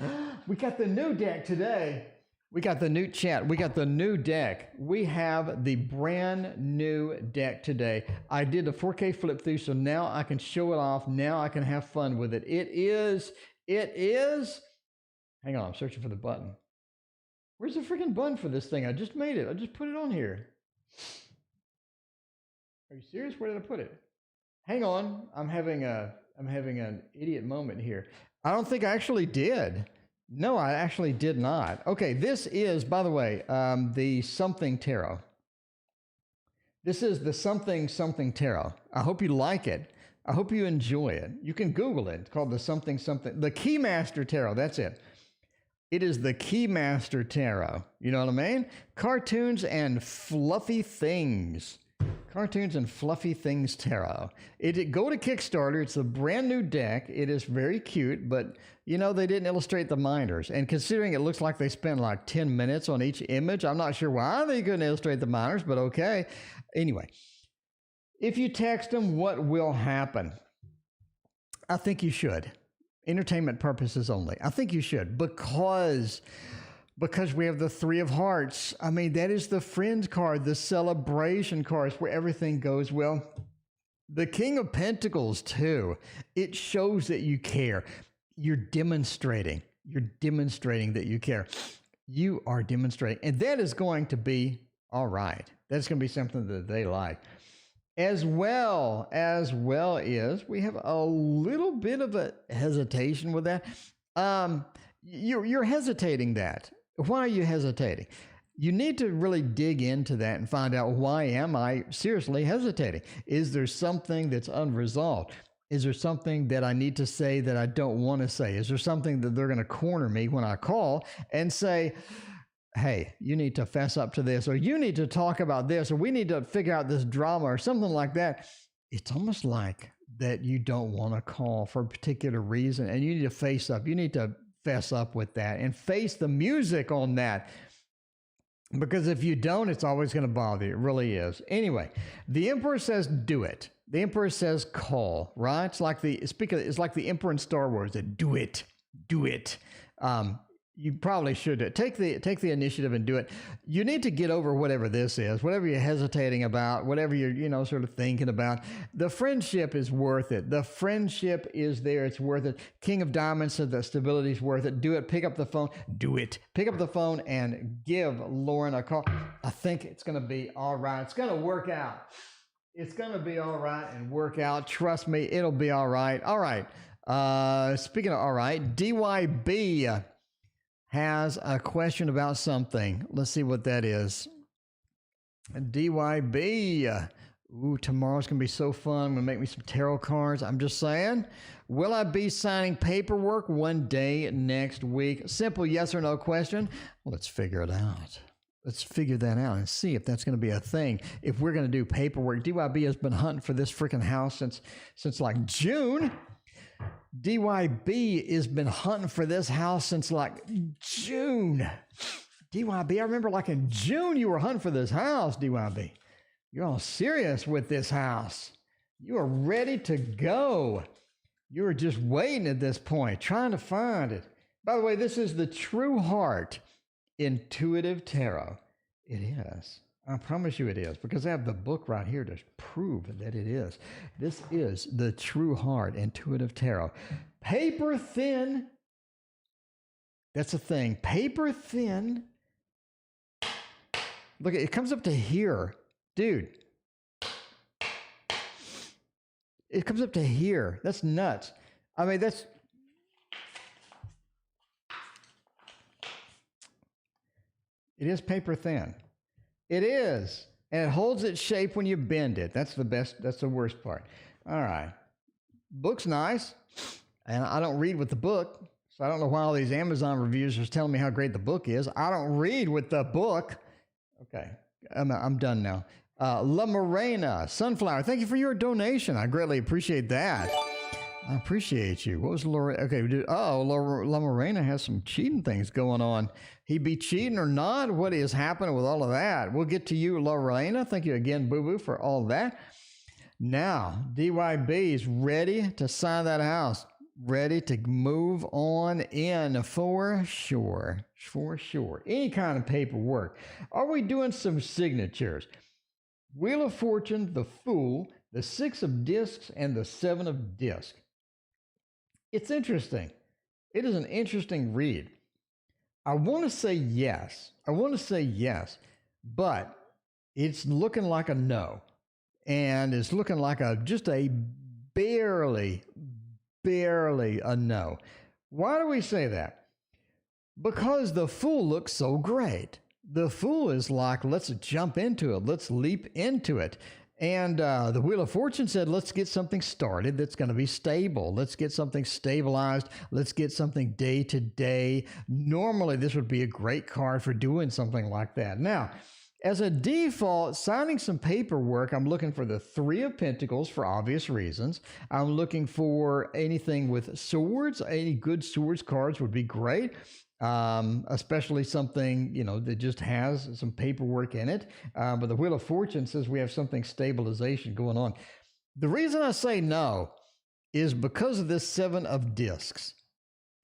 We got the new deck today. We got the new chat. We got the new deck. We have the brand new deck today. I did the 4K flip through, so now I can show it off. Now I can have fun with it. It is, hang on, I'm searching for the button. Where's the freaking button for this thing? I just made it. I just put it on here. Are you serious? Where did I put it? Hang on. I'm having an idiot moment here. I don't think I actually did. No, I actually did not. Okay, this is, by the way, the Something Tarot. This is the Something Tarot. I hope you like it. I hope you enjoy it. You can Google it. It's called the Something. The Keymaster Tarot. That's it. It is the Keymaster Tarot. You know what I mean? Cartoons and fluffy things. Cartoons and Fluffy Things Tarot. Go to Kickstarter. It's a brand new deck. It is very cute, but they didn't illustrate the minors. And considering it looks like they spent like 10 minutes on each image, I'm not sure why they couldn't illustrate the minors, but okay. Anyway, if you text them, what will happen? I think you should. Entertainment purposes only. I think you should because we have the Three of Hearts. I mean, that is the friend card, the celebration cards where everything goes well. The King of Pentacles, too. It shows that you care. You're demonstrating that you care. You are demonstrating. And that is going to be all right. That's going to be something that they like. As well as we have a little bit of a hesitation with that. You're hesitating that. Why are you hesitating? You need to really dig into that and find out, why am I seriously hesitating? Is there something that's unresolved? Is there something that I need to say that I don't want to say? Is there something that they're going to corner me when I call and say, hey, you need to fess up to this, or you need to talk about this, or we need to figure out this drama or something like that? It's almost like that you don't want to call for a particular reason, and you need to face up. You need to fess up with that and face the music on that. Because if you don't, it's always going to bother you. It really is. Anyway, the Emperor says do it. The Emperor says call, right? It's like the Emperor in Star Wars that do it. You probably should take the initiative and do it. You need to get over whatever this is, whatever you're hesitating about, whatever you're sort of thinking about. The friendship is worth it. The friendship is there. It's worth it. King of Diamonds said that stability is worth it. Do it. Pick up the phone. Do it. Pick up the phone and give Lauren a call. I think it's going to be all right. It's going to work out. It's going to be all right and work out. Trust me, it'll be all right. All right. Speaking of all right, DYB has a question about something. Let's see what that is. DYB. Ooh, tomorrow's going to be so fun. I'm going to make me some tarot cards. I'm just saying. Will I be signing paperwork one day next week? Simple yes or no question. Well, let's figure it out. Let's figure that out and see if that's going to be a thing. If we're going to do paperwork. DYB has been hunting for this freaking house since like June. DYB has been hunting for this house since like June. DYB, I remember like in June you were hunting for this house, DYB. You're all serious with this house. You are ready to go. You were just waiting at this point, trying to find it. By the way, this is the True Heart Intuitive Tarot. It is. I promise you it is, because I have the book right here to prove that it is. This is the True Heart Intuitive Tarot. Paper thin. That's a thing. Paper thin. Look, it comes up to here. Dude. It comes up to here. That's nuts. I mean, that's... It is paper thin. It is. And it holds its shape when you bend it. That's the best. That's the worst part. All right. Book's nice. And I don't read with the book. So I don't know why all these Amazon reviews are telling me how great the book is. I don't read with the book. Okay. I'm done now. La Morena, Sunflower. Thank you for your donation. I greatly appreciate that. I appreciate you. What was Laura? Okay. La Morena has some cheating things going on. He be cheating or not? What is happening with all of that? We'll get to you, Lorena. Thank you again, Boo Boo, for all that. Now, DYB is ready to sign that house. Ready to move on in for sure. For sure. Any kind of paperwork. Are we doing some signatures? Wheel of Fortune, the Fool, the Six of Discs, and the Seven of Discs. It's interesting. It is an interesting read. I want to say yes. But it's looking like a no. And it's looking like just a barely a no. Why do we say that? Because the Fool looks so great. The Fool is like, let's jump into it. Let's leap into it. And the Wheel of Fortune said, let's get something started that's going to be stable. Let's get something stabilized. Let's get something day to day. Normally, this would be a great card for doing something like that. Now, as a default, signing some paperwork, I'm looking for the Three of Pentacles for obvious reasons. I'm looking for anything with swords. Any good swords cards would be great. Especially something, that just has some paperwork in it. But the Wheel of Fortune says we have something stabilization going on. The reason I say no is because of this Seven of Discs.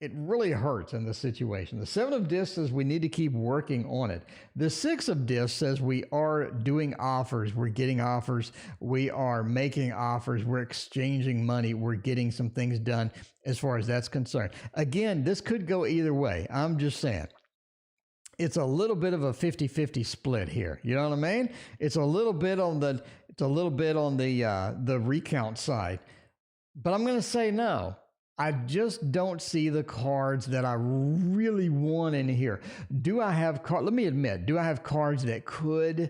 It really hurts in this situation. The Seven of Discs says we need to keep working on it. The Six of Discs says we are doing offers. We're getting offers. We are making offers. We're exchanging money. We're getting some things done as far as that's concerned. Again, this could go either way. I'm just saying. It's a little bit of a 50-50 split here. You know what I mean? It's a little bit on the recount side. But I'm going to say no. I just don't see the cards that I really want in here. Do I have cards? Let me admit, do I have cards that could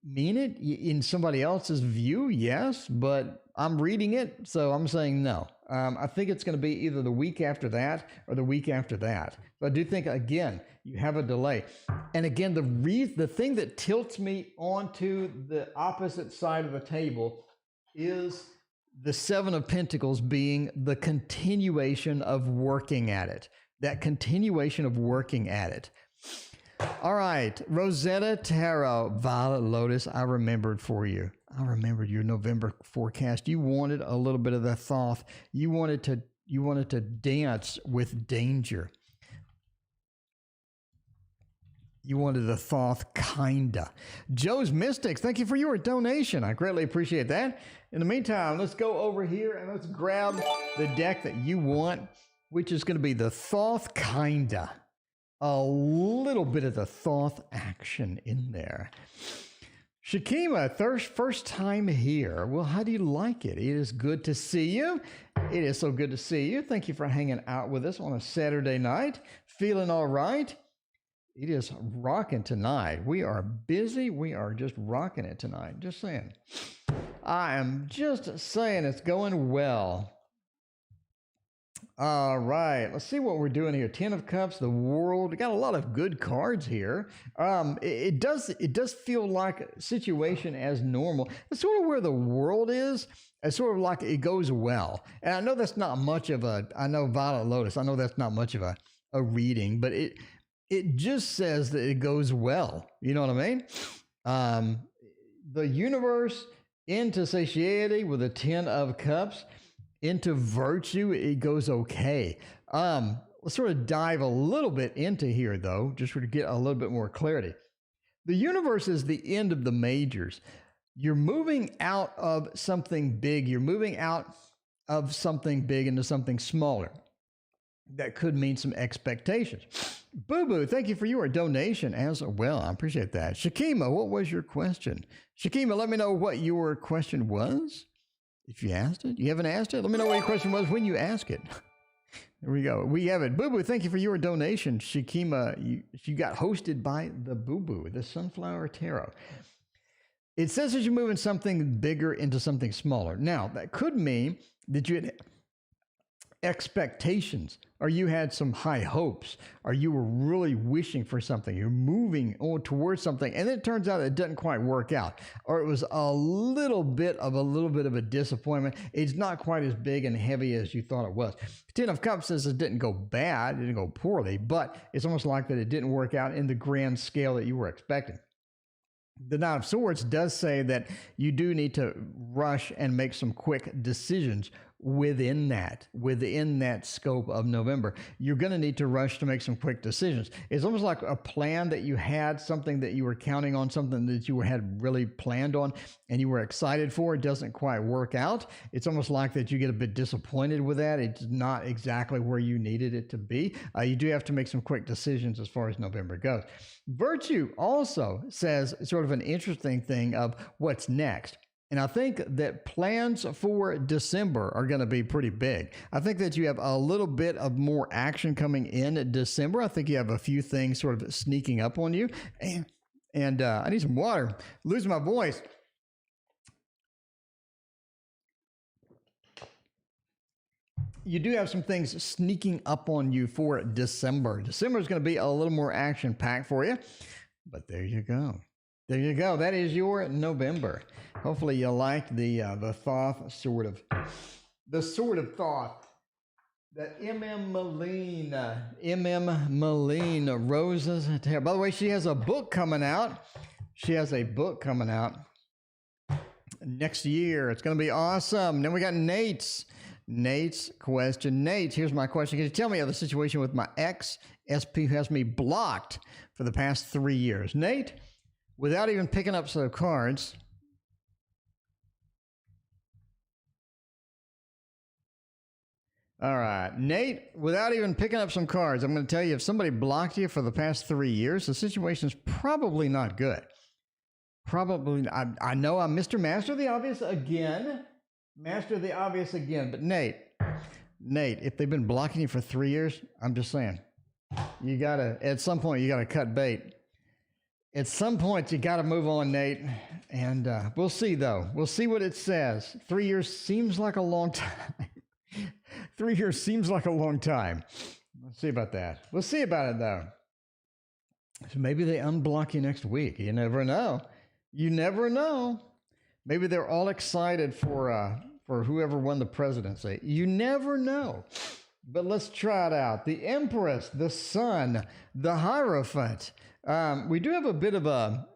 mean it in somebody else's view? Yes, but I'm reading it, so I'm saying no. I think it's going to be either the week after that or the week after that. But I do think, again, you have a delay. And again, the thing that tilts me onto the opposite side of the table is the Seven of Pentacles being the continuation of working at it. That continuation of working at it. All right, Rosetta Tarot, Violet Lotus, I remembered for you. I remembered your November forecast. You wanted a little bit of the Thoth. You wanted to dance with danger. You wanted the Thoth, kinda. Joe's Mystics, thank you for your donation. I greatly appreciate that. In the meantime, let's go over here and let's grab the deck that you want, which is going to be the Thoth, kinda. A little bit of the Thoth action in there. Shakima, first time here. Well, how do you like it? It is good to see you. It is so good to see you. Thank you for hanging out with us on a Saturday night. Feeling all right? It is rocking tonight. We are busy. We are just rocking it tonight. Just saying. I am just saying it's going well. All right. Let's see what we're doing here. Ten of Cups, the World. We got a lot of good cards here. It does feel like a situation as normal. It's sort of where the World is. It's sort of like it goes well. And I know that's not much of a, I know Violet Lotus, I know that's not much of a reading, but It just says that it goes well. You know what I mean? The universe into satiety with a 10 of cups, into virtue, it goes okay. Let's sort of dive a little bit into here, though, just to get a little bit more clarity. The universe is the end of the majors. You're moving out of something big. You're moving out of something big into something smaller. That could mean some expectations. Boo Boo, thank you for your donation as well. I appreciate that. Shakima, what was your question? Shakima, let me know what your question was. If you asked it, you haven't asked it, let me know what your question was when you ask it. There we go. We have it. Boo Boo, thank you for your donation. Shakima, you got hosted by the Boo Boo, the Sunflower Tarot. It says that you're moving something bigger into something smaller. Now, that could mean that you had expectations, or you had some high hopes, or you were really wishing for something. You're moving towards something, and then it turns out it doesn't quite work out, or it was a little bit of a disappointment. It's not quite as big and heavy as you thought it was. 10 of Cups says it didn't go bad, it didn't go poorly, but it's almost like that it didn't work out in the grand scale that you were expecting. The Nine of Swords does say that you do need to rush and make some quick decisions within that scope of November. You're going to need to rush to make some quick decisions. It's almost like a plan that you had, something that you were counting on, something that you had really planned on and you were excited for. It doesn't quite work out. It's almost like that you get a bit disappointed with that. It's not exactly where you needed it to be. You do have to make some quick decisions as far as November goes. Virtue also says sort of an interesting thing of what's next. And I think that plans for December are going to be pretty big. I think that you have a little bit of more action coming in December. I think you have a few things sort of sneaking up on you. And I need some water. Losing my voice. You do have some things sneaking up on you for December. December is going to be a little more action-packed for you. But there you go. There you go. That is your November. Hopefully you liked the thought sort of thought that M.M. Moline Roses. By the way, she has a book coming out. Next year. It's going to be awesome. Then we got Nate's question. Nate, here's my question. Can you tell me of the situation with my ex SP who has me blocked for the past 3 years? Nate, without even picking up some cards. All right, Nate, without even picking up some cards, I'm going to tell you, if somebody blocked you for the past 3 years, the situation is probably not good. Probably, I know I'm Mr. Master of the Obvious again. But Nate, if they've been blocking you for 3 years, I'm just saying, at some point, you gotta cut bait. At some point, you gotta move on, Nate. And we'll see, though. We'll see what it says. 3 years seems like a long time. 3 years seems like a long time. We'll see about that. We'll see about it, though. So maybe they unblock you next week. You never know. Maybe they're all excited for whoever won the presidency. You never know. But let's try it out. The Empress, the Sun, the Hierophant. We do have a bit of a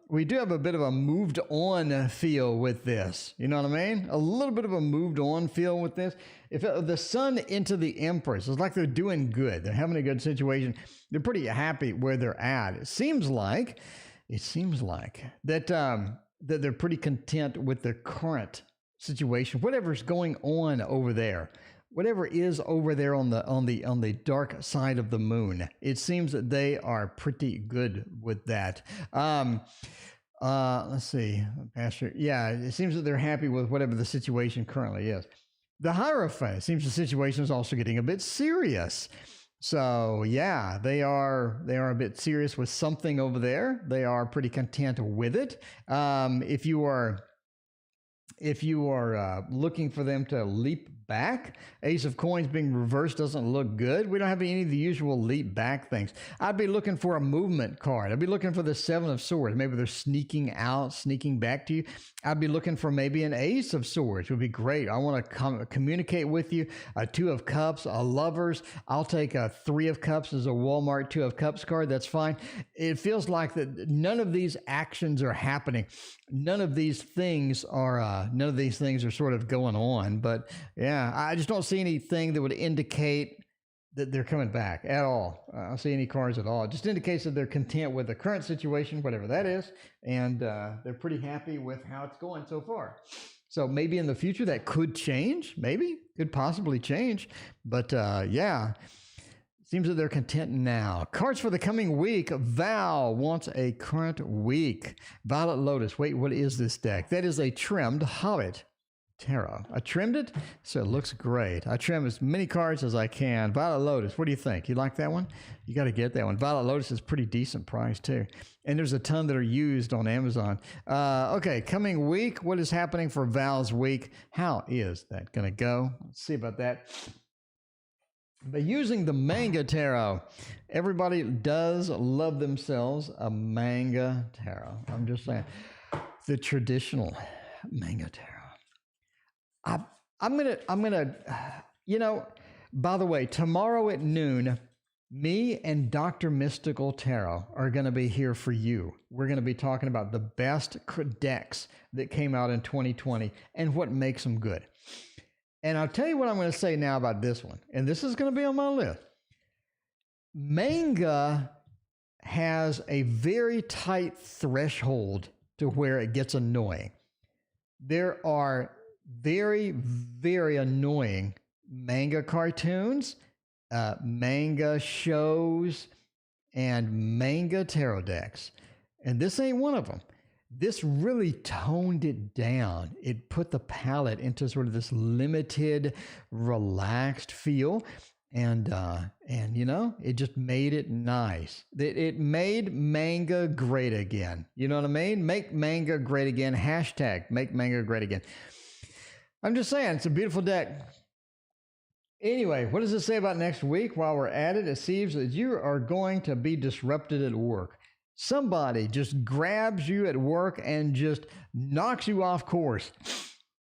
moved on feel with this. You know what I mean? A little bit of a moved on feel with this. If the Sun into the Empress, it's like they're doing good. They're having a good situation. They're pretty happy where they're at. It seems like that they're pretty content with their current situation, whatever's going on over there. Whatever is over there on the dark side of the moon, it seems that they are pretty good with that. Let's see, Pastor. Yeah, it seems that they're happy with whatever the situation currently is. The Hierophant, it seems the situation is also getting a bit serious. So yeah, they are a bit serious with something over there. They are pretty content with it. If you are looking for them to leap back. Ace of coins being reversed doesn't look good. We don't have any of the usual leap back things. I'd be looking for a movement card. I'd be looking for the Seven of Swords. Maybe they're sneaking out, sneaking back to you. I'd be looking for maybe an Ace of Swords. Would be great. I want to communicate with you. A Two of Cups, a Lovers. I'll take a Three of Cups as a Walmart Two of Cups card. That's fine. It feels like that none of these actions are happening. None of these things are sort of going on. But yeah, I just don't see anything that would indicate that they're coming back at all. I don't see any cards at all. It just indicates that they're content with the current situation, whatever that is, and they're pretty happy with how it's going so far. So maybe in the future that could change. Maybe could possibly change. But yeah. Seems that they're content now. Cards for the coming week. Val wants a current week. Violet Lotus. Wait, what is this deck? That is a trimmed Hobbit Tarot. I trimmed it, so it looks great. I trim as many cards as I can. Violet Lotus. What do you think? You like that one? You got to get that one. Violet Lotus is pretty decent price, too. And there's a ton that are used on Amazon. Okay, coming week. What is happening for Val's week? How is that going to go? Let's see about that. But using the manga tarot, everybody does love themselves a manga tarot. I'm just saying, the traditional manga tarot. I'm gonna, you know, by the way, tomorrow at noon, me and Dr. Mystical Tarot are going to be here for you. We're going to be talking about the best decks that came out in 2020 and what makes them good. And I'll tell you what I'm going to say now about this one. And this is going to be on my list. Manga has a very tight threshold to where it gets annoying. There are very, very annoying manga cartoons, manga shows, and manga tarot decks. And this ain't one of them. This really toned it down. It put the palette into sort of this limited, relaxed feel. And you know, it just made it nice. It made manga great again. You know what I mean? Make manga great again. Hashtag make manga great again. I'm just saying, it's a beautiful deck. Anyway, what does it say about next week? While we're at it, it seems that you are going to be disrupted at work. Somebody just grabs you at work and just knocks you off course.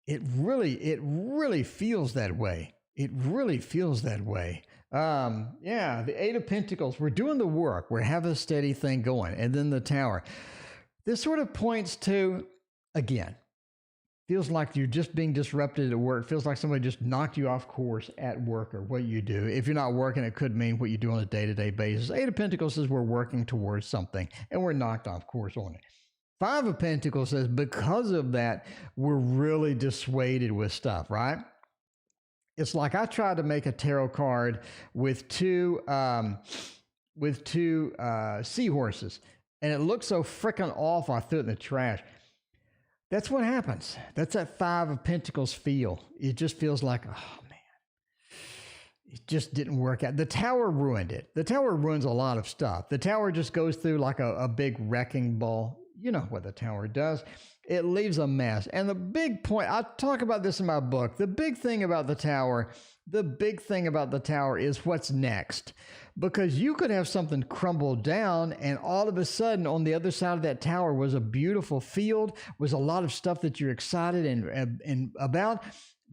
It really feels that way. It really feels that way. Yeah, the Eight of Pentacles. We're doing the work. We're having a steady thing going. And then the Tower. This sort of points to, again, feels like you're just being disrupted at work. Feels like somebody just knocked you off course at work or what you do. If you're not working, it could mean what you do on a day-to-day basis. Eight of Pentacles says we're working towards something and we're knocked off course on it. Five of Pentacles says because of that, we're really dissuaded with stuff, right? It's like I tried to make a tarot card with two seahorses, and it looked so freaking awful, I threw it in the trash. That's what happens. That's that Five of Pentacles feel. It just feels like, oh man, it just didn't work out. The Tower ruined it. The Tower ruins a lot of stuff. The Tower just goes through like a big wrecking ball. You know what the Tower does. It leaves a mess. And the big point, I talk about this in my book, the big thing about the Tower is what's next. Because you could have something crumble down and all of a sudden on the other side of that tower was a beautiful field, was a lot of stuff that you're excited and about.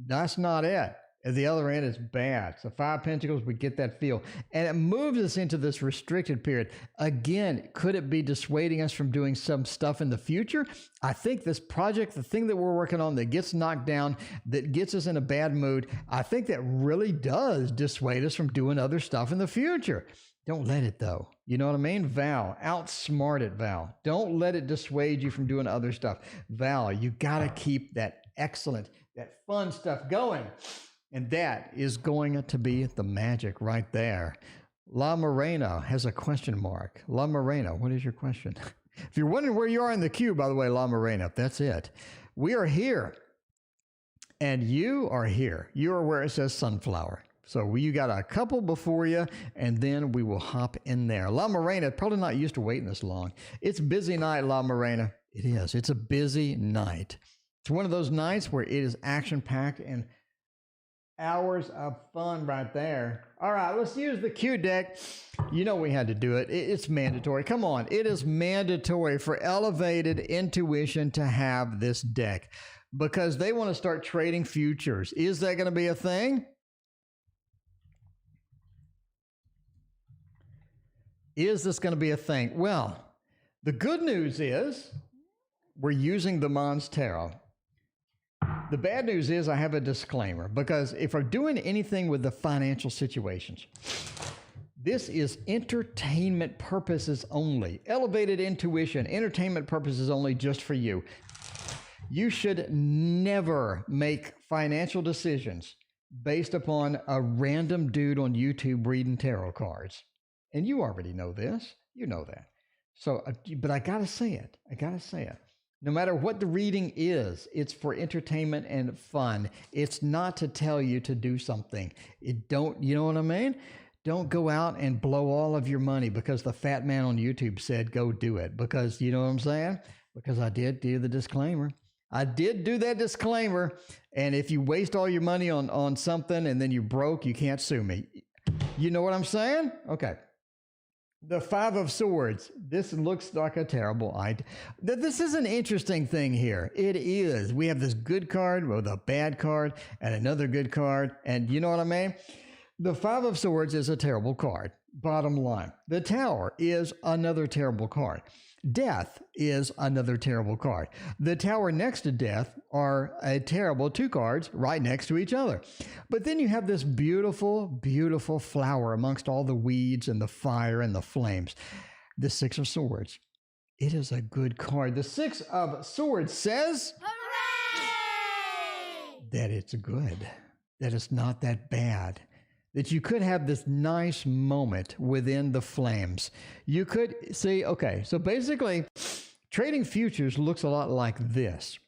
That's not it. At the other end, it's bad. So Five Pentacles, we get that feel. And it moves us into this restricted period. Again, could it be dissuading us from doing some stuff in the future? I think this project, the thing that we're working on that gets knocked down, that gets us in a bad mood, I think that really does dissuade us from doing other stuff in the future. Don't let it, though. You know what I mean? Val, outsmart it, Val. Don't let it dissuade you from doing other stuff. Val, you got to keep that excellent, that fun stuff going. And that is going to be the magic right there. La Morena has a question mark. La Morena, what is your question? If you're wondering where you are in the queue, by the way, La Morena, that's it. We are here. And you are here. You are where it says sunflower. So you got a couple before you, and then we will hop in there. La Morena, probably not used to waiting this long. It's a busy night, La Morena. It is. It's a busy night. It's one of those nights where it is action-packed, and Hours of fun right there. All right, let's use the Q deck. You know we had to do it. It's mandatory. Come on. It is mandatory for elevated intuition to have this deck because they want to start trading futures. Is that going to be a thing? Is this going to be a thing? Well, the good news is we're using the Mons Tarot. The bad news is I have a disclaimer because if I'm doing anything with the financial situations, this is entertainment purposes only. Elevated intuition, entertainment purposes only, just for you. You should never make financial decisions based upon a random dude on YouTube reading tarot cards. And you already know this. You know that. So, but I got to say it. I got to say it. No matter what the reading is, it's for entertainment and fun. It's not to tell you to do something. You know what I mean? Don't go out and blow all of your money because the fat man on YouTube said go do it. Because, you know what I'm saying? Because I did do the disclaimer. I did do that disclaimer. And if you waste all your money on something and then you broke, you can't sue me. You know what I'm saying? Okay. The Five of Swords. This looks like a terrible idea. This is an interesting thing here. It is. We have this good card with a bad card and another good card. And you know what I mean? The Five of Swords is a terrible card. Bottom line. The Tower is another terrible card. Death is another terrible card. The Tower next to Death are a terrible two cards right next to each other. But then you have this beautiful, beautiful flower amongst all the weeds and the fire and the flames. The Six of Swords. It is a good card. The Six of Swords says Hooray! That it's good, that it's not that bad. That you could have this nice moment within the flames. You could see, okay, so basically trading futures looks a lot like this.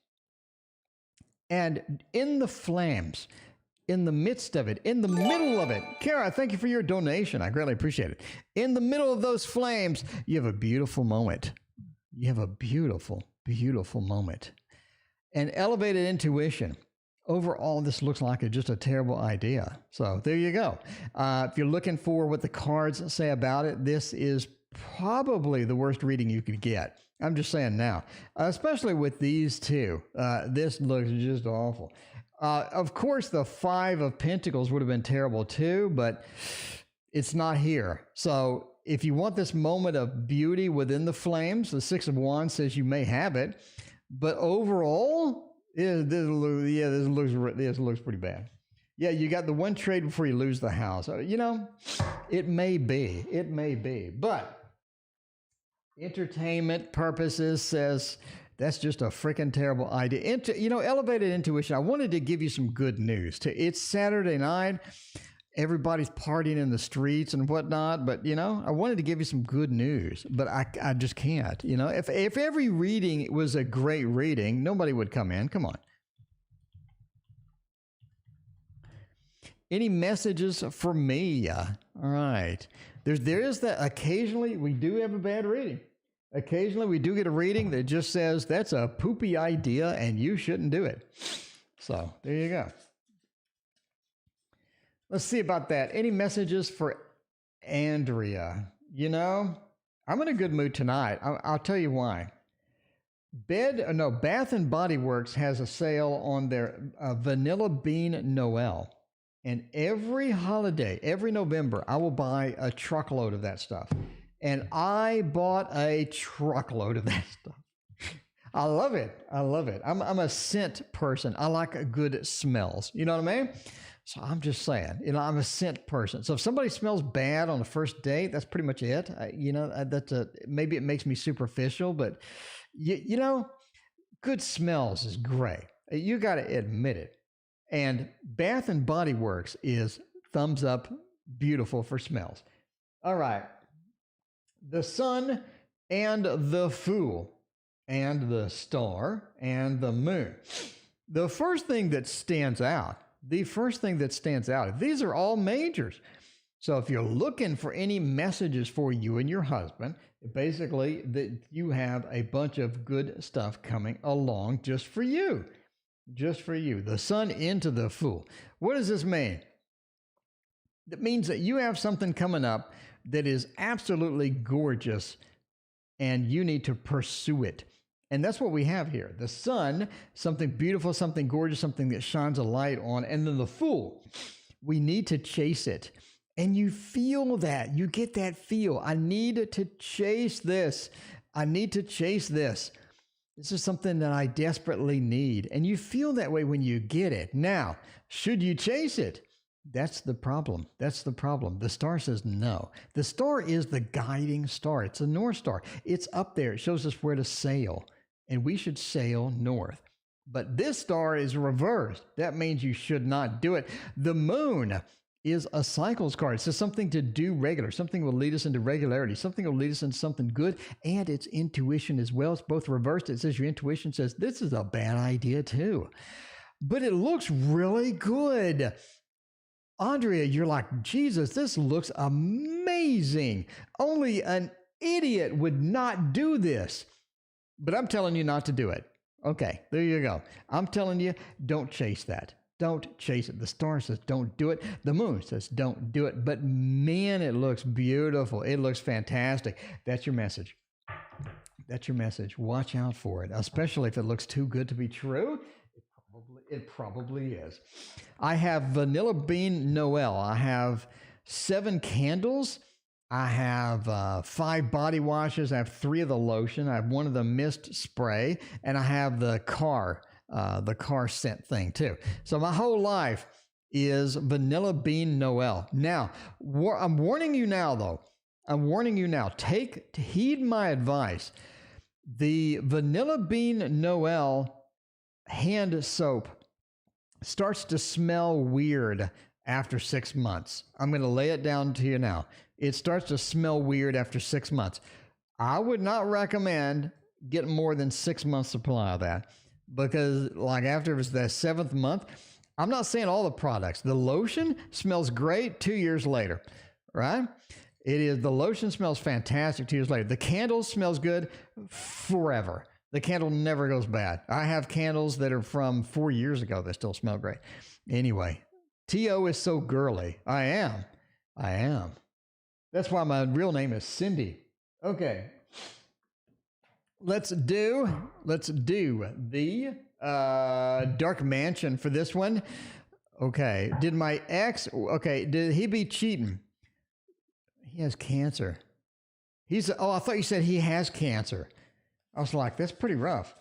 And in the flames, in the midst of it, in the middle of it, Kara, thank you for your donation. I greatly appreciate it. In the middle of those flames, you have a beautiful moment. You have a beautiful, beautiful moment. And elevated intuition. Overall, this looks like just a terrible idea. So there you go. If you're looking for what the cards say about it, this is probably the worst reading you could get. I'm just saying now, especially with these two. This looks just awful. Of course, the Five of Pentacles would have been terrible too, but it's not here. So if you want this moment of beauty within the flames, the Six of Wands says you may have it. But overall, this looks pretty bad. Yeah, you got the one trade before you lose the house. You know, it may be. But entertainment purposes says that's just a freaking terrible idea. Elevated intuition. I wanted to give you some good news. It's Saturday night. Everybody's partying in the streets and whatnot, but I wanted to give you some good news, but I just can't. If every reading was a great reading, nobody would come in. Come on. Any messages for me? All right. There is that occasionally we do have a bad reading. Occasionally we do get a reading that just says that's a poopy idea and you shouldn't do it. So there you go. Let's see about that. Any messages for Andrea? I'm in a good mood tonight. I'll tell you why. Bath and Body Works has a sale on their Vanilla Bean Noel. And every holiday, every November, I will buy a truckload of that stuff. And I bought a truckload of that stuff. I love it. I'm a scent person. I like good smells. You know what I mean? So I'm just saying, I'm a scent person. So if somebody smells bad on the first date, that's pretty much it. Maybe it makes me superficial, but good smells is great. You got to admit it. And Bath and Body Works is thumbs up, beautiful for smells. All right. The Sun and the Fool and the Star and the Moon. The first thing that stands out, these are all majors. So if you're looking for any messages for you and your husband, basically that you have a bunch of good stuff coming along just for you. just for you. The sun into the Fool. What does this mean? It means that you have something coming up that is absolutely gorgeous and you need to pursue it. And that's what we have here. The sun, something beautiful, something gorgeous, something that shines a light on. And then the Fool, we need to chase it. And you feel that. You get that feel. I need to chase this. I need to chase this. This is something that I desperately need. And you feel that way when you get it. Now, should you chase it? That's the problem. That's the problem. The star says no. The star is the guiding star. It's a North Star. It's up there. It shows us where to sail. And we should sail north. But this star is reversed. That means you should not do it. The moon is a cycles card. It says something to do regular. Something will lead us into regularity. Something will lead us into something good. And it's intuition as well. It's both reversed. It says your intuition says this is a bad idea too. But it looks really good. Andrea, you're like, Jesus, this looks amazing. Only an idiot would not do this. But I'm telling you not to do it. Okay, there you go. I'm telling you, don't chase that. Don't chase it. The star says don't do it. The moon says don't do it. But man, it looks beautiful. It looks fantastic. That's your message. That's your message. Watch out for it, especially if it looks too good to be true. It probably is. I have Vanilla Bean Noel. I have 7 candles. I have 5 body washes. I have 3 of the lotion. I have 1 of the mist spray. And I have the car scent thing too. So my whole life is Vanilla Bean Noel. Now, I'm warning you now, though. I'm warning you now. Heed my advice. The Vanilla Bean Noel hand soap starts to smell weird after 6 months. I'm going to lay it down to you now. It starts to smell weird after 6 months. I would not recommend getting more than 6 months supply of that, because like after it's the 7th month, I'm not saying all the products. The lotion smells great 2 years later, right? The lotion smells fantastic 2 years later. The candle smells good forever. The candle never goes bad. I have candles that are from 4 years ago that still smell great. Anyway, T.O. is so girly. I am. That's why my real name is Cindy. Okay. Let's do the Dark Mansion for this one. Okay. Did he be cheating? He has cancer. I thought you said he has cancer. I was like, that's pretty rough.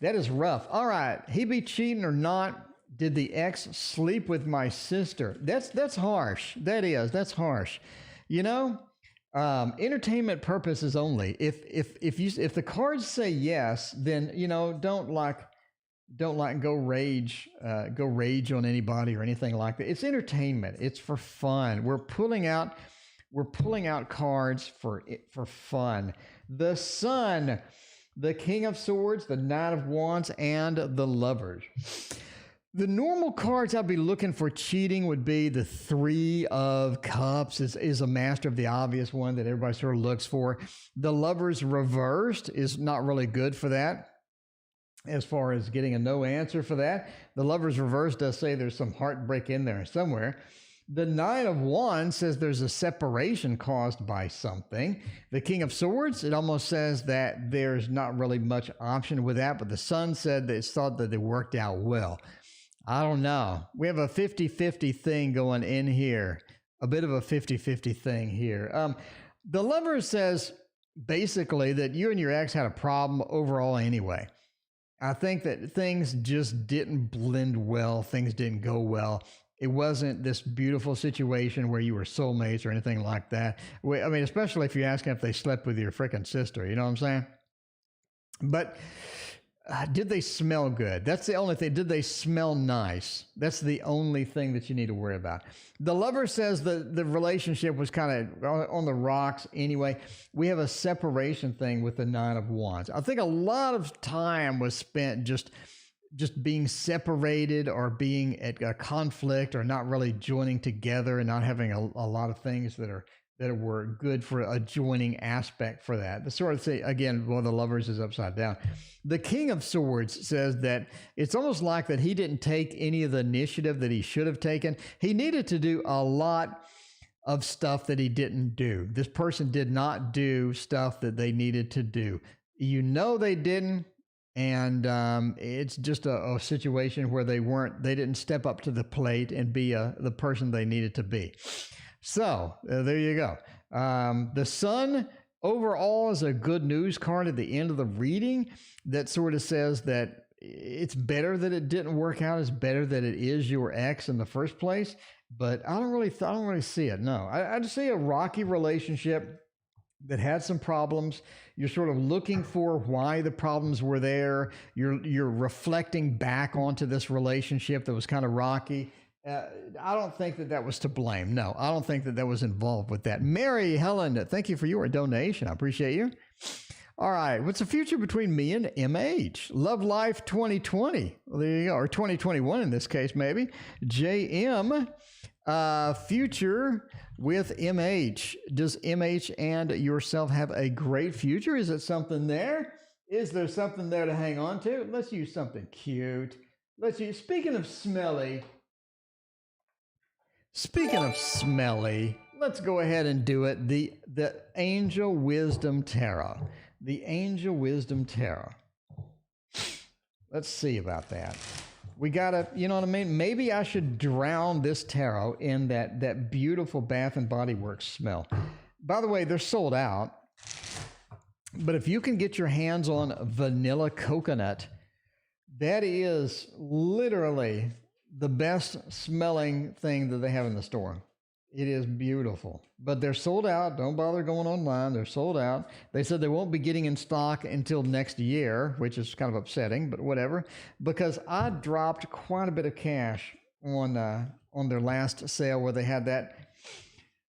That is rough. All right. He be cheating or not? Did the ex sleep with my sister? That's harsh. That's harsh. You know, entertainment purposes only. If the cards say yes, then, you know, don't go rage on anybody or anything like that. It's entertainment. It's for fun. We're pulling out cards for fun. The Sun, the King of Swords, the Knight of Wands, and the Lovers. The normal cards I'd be looking for cheating would be the 3 of Cups is a master of the obvious one that everybody sort of looks for. The Lovers reversed is not really good for that, as far as getting a no answer for that. The Lovers reversed does say there's some heartbreak in there somewhere. The Nine of Wands says there's a separation caused by something. The King of Swords, it almost says that there's not really much option with that, but the Sun said that it's thought that it worked out well. I don't know. We have a 50-50 thing going in here. A bit of a 50-50 thing here. The Lover says basically that you and your ex had a problem overall anyway. I think that things just didn't blend well. Things didn't go well. It wasn't this beautiful situation where you were soulmates or anything like that. I mean, especially if you're asking if they slept with your freaking sister, you know what I'm saying? But did they smell good? That's the only thing. Did they smell nice? That's the only thing that you need to worry about. The Lover says that the relationship was kind of on the rocks anyway. We have a separation thing with the Nine of Wands. I think a lot of time was spent just being separated or being at a conflict or not really joining together and not having a lot of things that are that were good for a joining aspect for that. The sort of thing, again, well, the Lovers is upside down. The King of Swords says that it's almost like that he didn't take any of the initiative that he should have taken. He needed to do a lot of stuff that he didn't do. This person did not do stuff that they needed to do. You know they didn't, and it's just a situation where they didn't step up to the plate and be the person they needed to be. So there you go. The Sun overall is a good news card at the end of the reading that sort of says that it's better that it didn't work out. It's better that it is your ex in the first place. But I don't really see it. No, I just see a rocky relationship that had some problems. You're sort of looking for why the problems were there. You're reflecting back onto this relationship that was kind of rocky. I don't think that was to blame. No, I don't think that was involved with that. Mary Helen, thank you for your donation. I appreciate you. All right. What's the future between me and MH? Love Life 2020. Well, there you go. Or 2021 in this case, maybe. JM, future with MH. Does MH and yourself have a great future? Is it something there? Is there something there to hang on to? Let's use something cute. Speaking of smelly, let's go ahead and do it. The Angel Wisdom Tarot. The Angel Wisdom Tarot. Let's see about that. We gotta, you know what I mean? Maybe I should drown this tarot in that beautiful Bath and Body Works smell. By the way, they're sold out. But if you can get your hands on vanilla coconut, that is literally the best smelling thing that they have in the store. It is beautiful, but they're sold out. Don't bother going online. They're sold out. They said they won't be getting in stock until next year, which is kind of upsetting, but whatever, because I dropped quite a bit of cash on their last sale where they had that.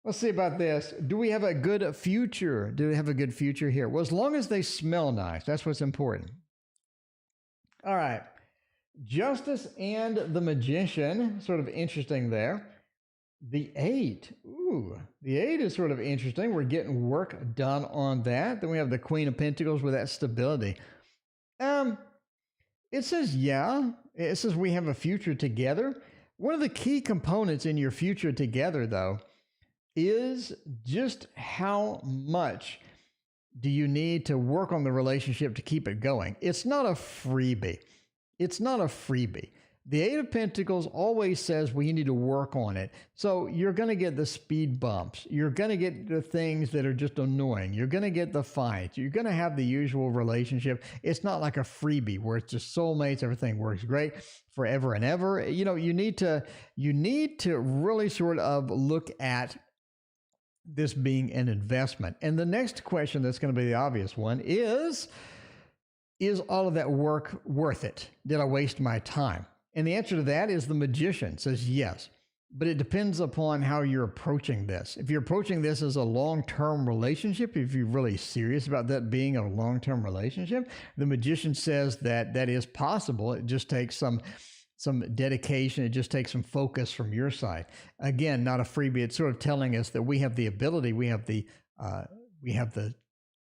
Let's see about this. Do we have a good future? Do we have a good future here? Well, as long as they smell nice, that's what's important. All right. Justice and the Magician, sort of interesting there. The 8. Ooh, the 8 is sort of interesting. We're getting work done on that. Then we have the Queen of Pentacles with that stability. It says, yeah. It says we have a future together. One of the key components in your future together, though, is just how much do you need to work on the relationship to keep it going. It's not a freebie. It's not a freebie. The 8 of Pentacles always says we need to work on it. So you're going to get the speed bumps. You're going to get the things that are just annoying. You're going to get the fights. You're going to have the usual relationship. It's not like a freebie where it's just soulmates. Everything works great forever and ever. You know, you need to really sort of look at this being an investment. And the next question that's going to be the obvious one is all of that work worth it? Did I waste my time? And the answer to that is the Magician says yes, but it depends upon how you're approaching this. If you're approaching this as a long-term relationship, if you're really serious about that being a long-term relationship, the Magician says that is possible. It just takes some dedication. It just takes some focus from your side. Again, not a freebie. It's sort of telling us that we have the ability, we have the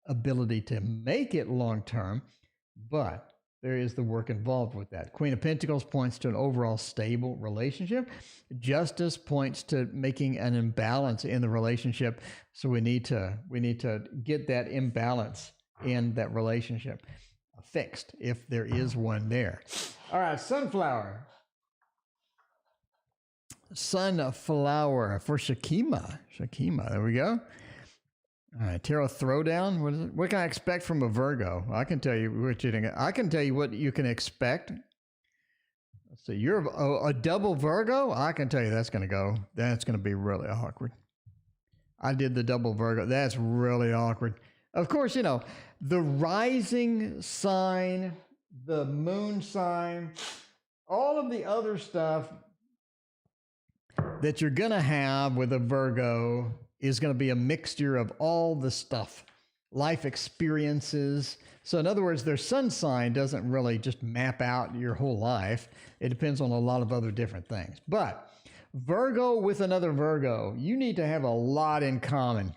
ability to make it long-term, but there is the work involved with that. Queen of Pentacles points to an overall stable relationship. Justice points to making an imbalance in the relationship. So we need to get that imbalance in that relationship fixed if there is one there. All right, Sunflower. Sunflower for Shakima. There we go. All right, Tarot Throwdown. What is it? What can I expect from a Virgo? I can tell you what you can expect. Let's see. You're a double Virgo. I can tell you that's going to be really awkward. I did the double Virgo. That's really awkward. Of course, you know, the rising sign, the moon sign, all of the other stuff that you're going to have with a Virgo is going to be a mixture of all the stuff, life experiences. So in other words, their sun sign doesn't really just map out your whole life. It depends on a lot of other different things. But Virgo with another Virgo, you need to have a lot in common.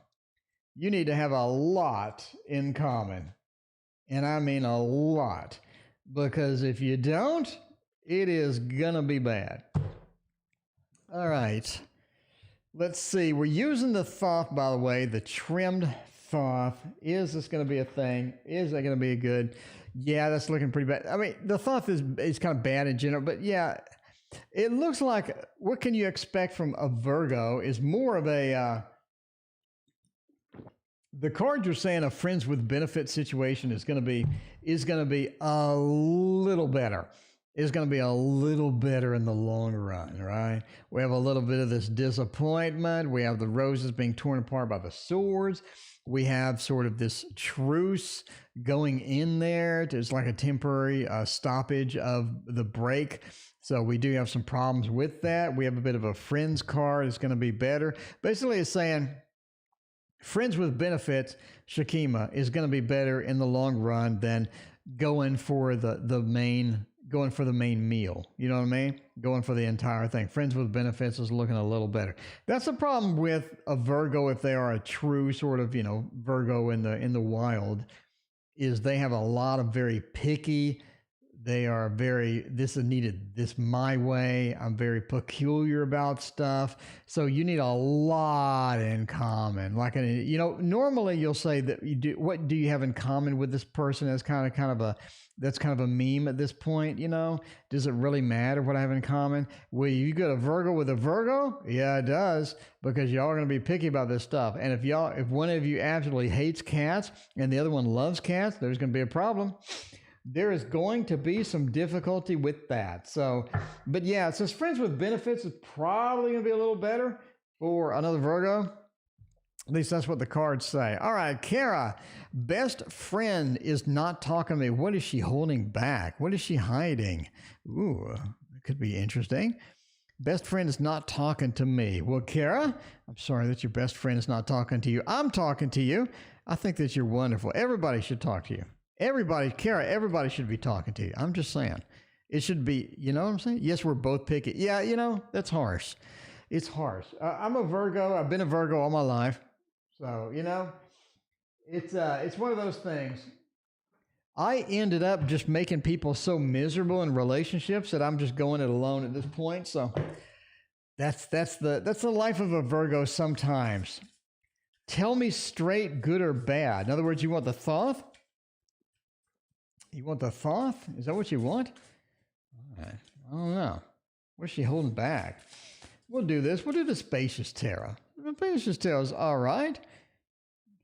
You need to have a lot in common. And I mean a lot. Because if you don't, it is going to be bad. All right. Let's see. We're using the thoth, by the way, the trimmed thoth. Is this going to be a thing? Is that going to be a good? Yeah, that's looking pretty bad. I mean, the thoth is kind of bad in general, but yeah, it looks like what can you expect from a Virgo is more of a, the cards are saying a friends with benefit situation is going to be a little better. Is going to be a little better in the long run, right? We have a little bit of this disappointment. We have the roses being torn apart by the swords. We have sort of this truce going in there. It's like a temporary stoppage of the break. So we do have some problems with that. We have a bit of a friends card. It's going to be better. Basically, it's saying friends with benefits, Shakima, is going to be better in the long run than going for the main meal. You know what I mean? Going for the entire thing. Friends with benefits is looking a little better. That's the problem with a Virgo if they are a true sort of, Virgo in the wild, is they have a lot of very picky. They are very, this is needed this my way. I'm very peculiar about stuff. So you need a lot in common. Like, normally you'll say that what do you have in common with this person? That's kind of a meme at this point, Does it really matter what I have in common? Well, you got a Virgo with a Virgo? Yeah, it does, because y'all are going to be picky about this stuff. And if one of you absolutely hates cats and the other one loves cats, there's going to be a problem. There is going to be some difficulty with that. So, but yeah, it says friends with benefits is probably going to be a little better for another Virgo. At least that's what the cards say. All right, Kara, best friend is not talking to me. What is she holding back? What is she hiding? Ooh, it could be interesting. Best friend is not talking to me. Well, Kara, I'm sorry that your best friend is not talking to you. I'm talking to you. I think that you're wonderful. Everybody should talk to you. Kara, everybody should be talking to you. I'm just saying. It should be, you know what I'm saying? Yes, we're both picky. Yeah, that's harsh. It's harsh. I'm a Virgo. I've been a Virgo all my life. So, it's one of those things. I ended up just making people so miserable in relationships that I'm just going it alone at this point. So that's the life of a Virgo sometimes. Tell me straight, good or bad. In other words, you want the thoth? You want the thoth? Is that what you want? All right. I don't know. What's she holding back? We'll do this. We'll do the spacious tarot. The spacious tarot is all right.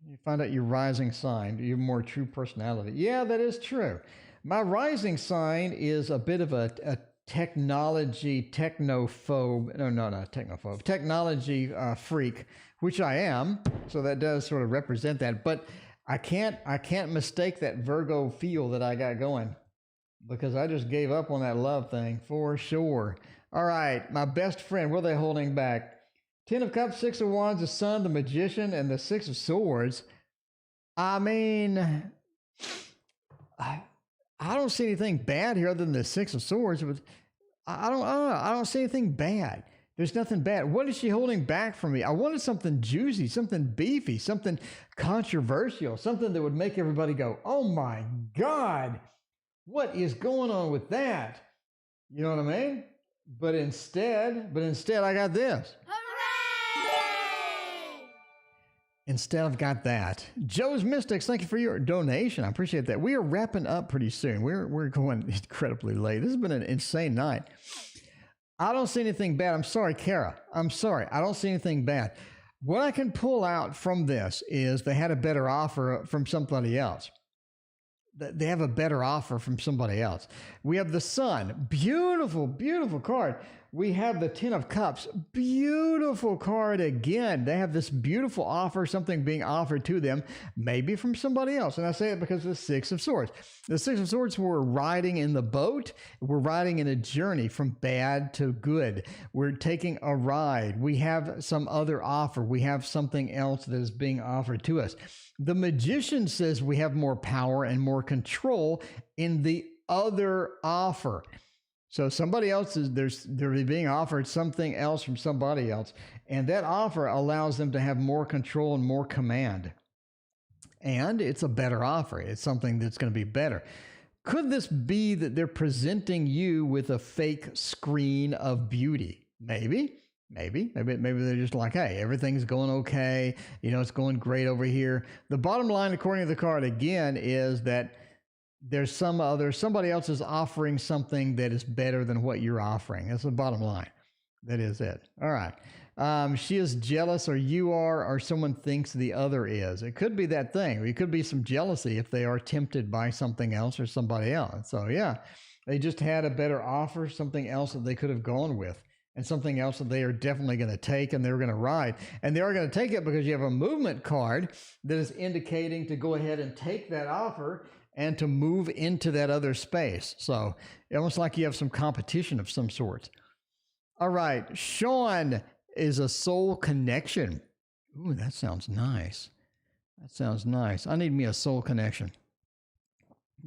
You find out your rising sign, your more true personality. Yeah, that is true. My rising sign is a bit of a technology technophobe. No, not technophobe. Technology freak, which I am. So that does sort of represent that. But I can't mistake that Virgo feel that I got going, because I just gave up on that love thing for sure. All right, my best friend, what are they holding back? 10 of Cups, 6 of Wands, the Sun, the Magician, and the 6 of Swords. I mean, I don't see anything bad here other than the 6 of Swords. But I don't see anything bad. There's nothing bad. What is she holding back from me? I wanted something juicy, something beefy, something controversial, something that would make everybody go, oh my God, what is going on with that? You know what I mean? But instead I got this. Hooray! Instead, I've got that. Joe's Mystics, thank you for your donation. I appreciate that. We are wrapping up pretty soon. We're going incredibly late. This has been an insane night. I don't see anything bad. I'm sorry, Kara. I'm sorry. I don't see anything bad. What I can pull out from this is they had a better offer from somebody else. They have a better offer from somebody else. We have the Sun. Beautiful, beautiful card. We have the 10 of Cups. Beautiful card again. They have this beautiful offer, something being offered to them, maybe from somebody else. And I say it because of the 6 of Swords. The 6 of Swords, we're riding in the boat. We're riding in a journey from bad to good. We're taking a ride. We have some other offer. We have something else that is being offered to us. The Magician says we have more power and more control in the other offer. So somebody else they're being offered something else from somebody else, and that offer allows them to have more control and more command. And it's a better offer. It's something that's going to be better. Could this be that they're presenting you with a fake screen of beauty? Maybe they're just like, hey, everything's going okay. It's going great over here. The bottom line, according to the card again, is that there's somebody else is offering something that is better than what you're offering. That's the bottom line. That is it. All right. She is jealous, or you are, or someone thinks the other is. It could be that thing. It could be some jealousy if they are tempted by something else or somebody else. So yeah, they just had a better offer, something else that they could have gone with, and something else that they are definitely going to take, and they're going to ride. And they are going to take it because you have a movement card that is indicating to go ahead and take that offer and to move into that other space. So almost like you have some competition of some sort. All right, Sean is a soul connection. Ooh, that sounds nice. That sounds nice. I need me a soul connection.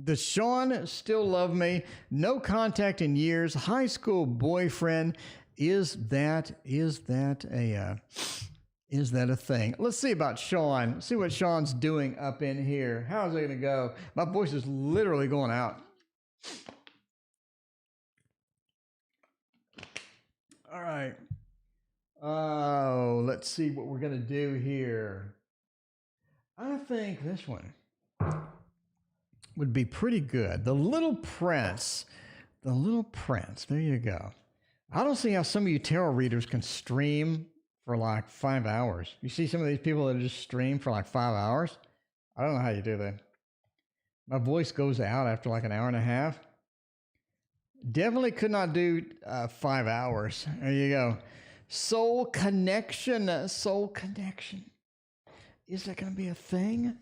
Does Sean still love me? No contact in years. High school boyfriend. Is that a thing? Let's see about Sean. See what Sean's doing up in here. How's it going to go? My voice is literally going out. All right. Oh, let's see what we're going to do here. I think this one would be pretty good. The Little Prince. The Little Prince. There you go. I don't see how some of you tarot readers can stream for like 5 hours. You see some of these people that just stream for like 5 hours? I don't know how you do that. My voice goes out after like an hour and a half. Definitely could not do 5 hours. There you go. Soul connection. Soul connection. Is that going to be a thing?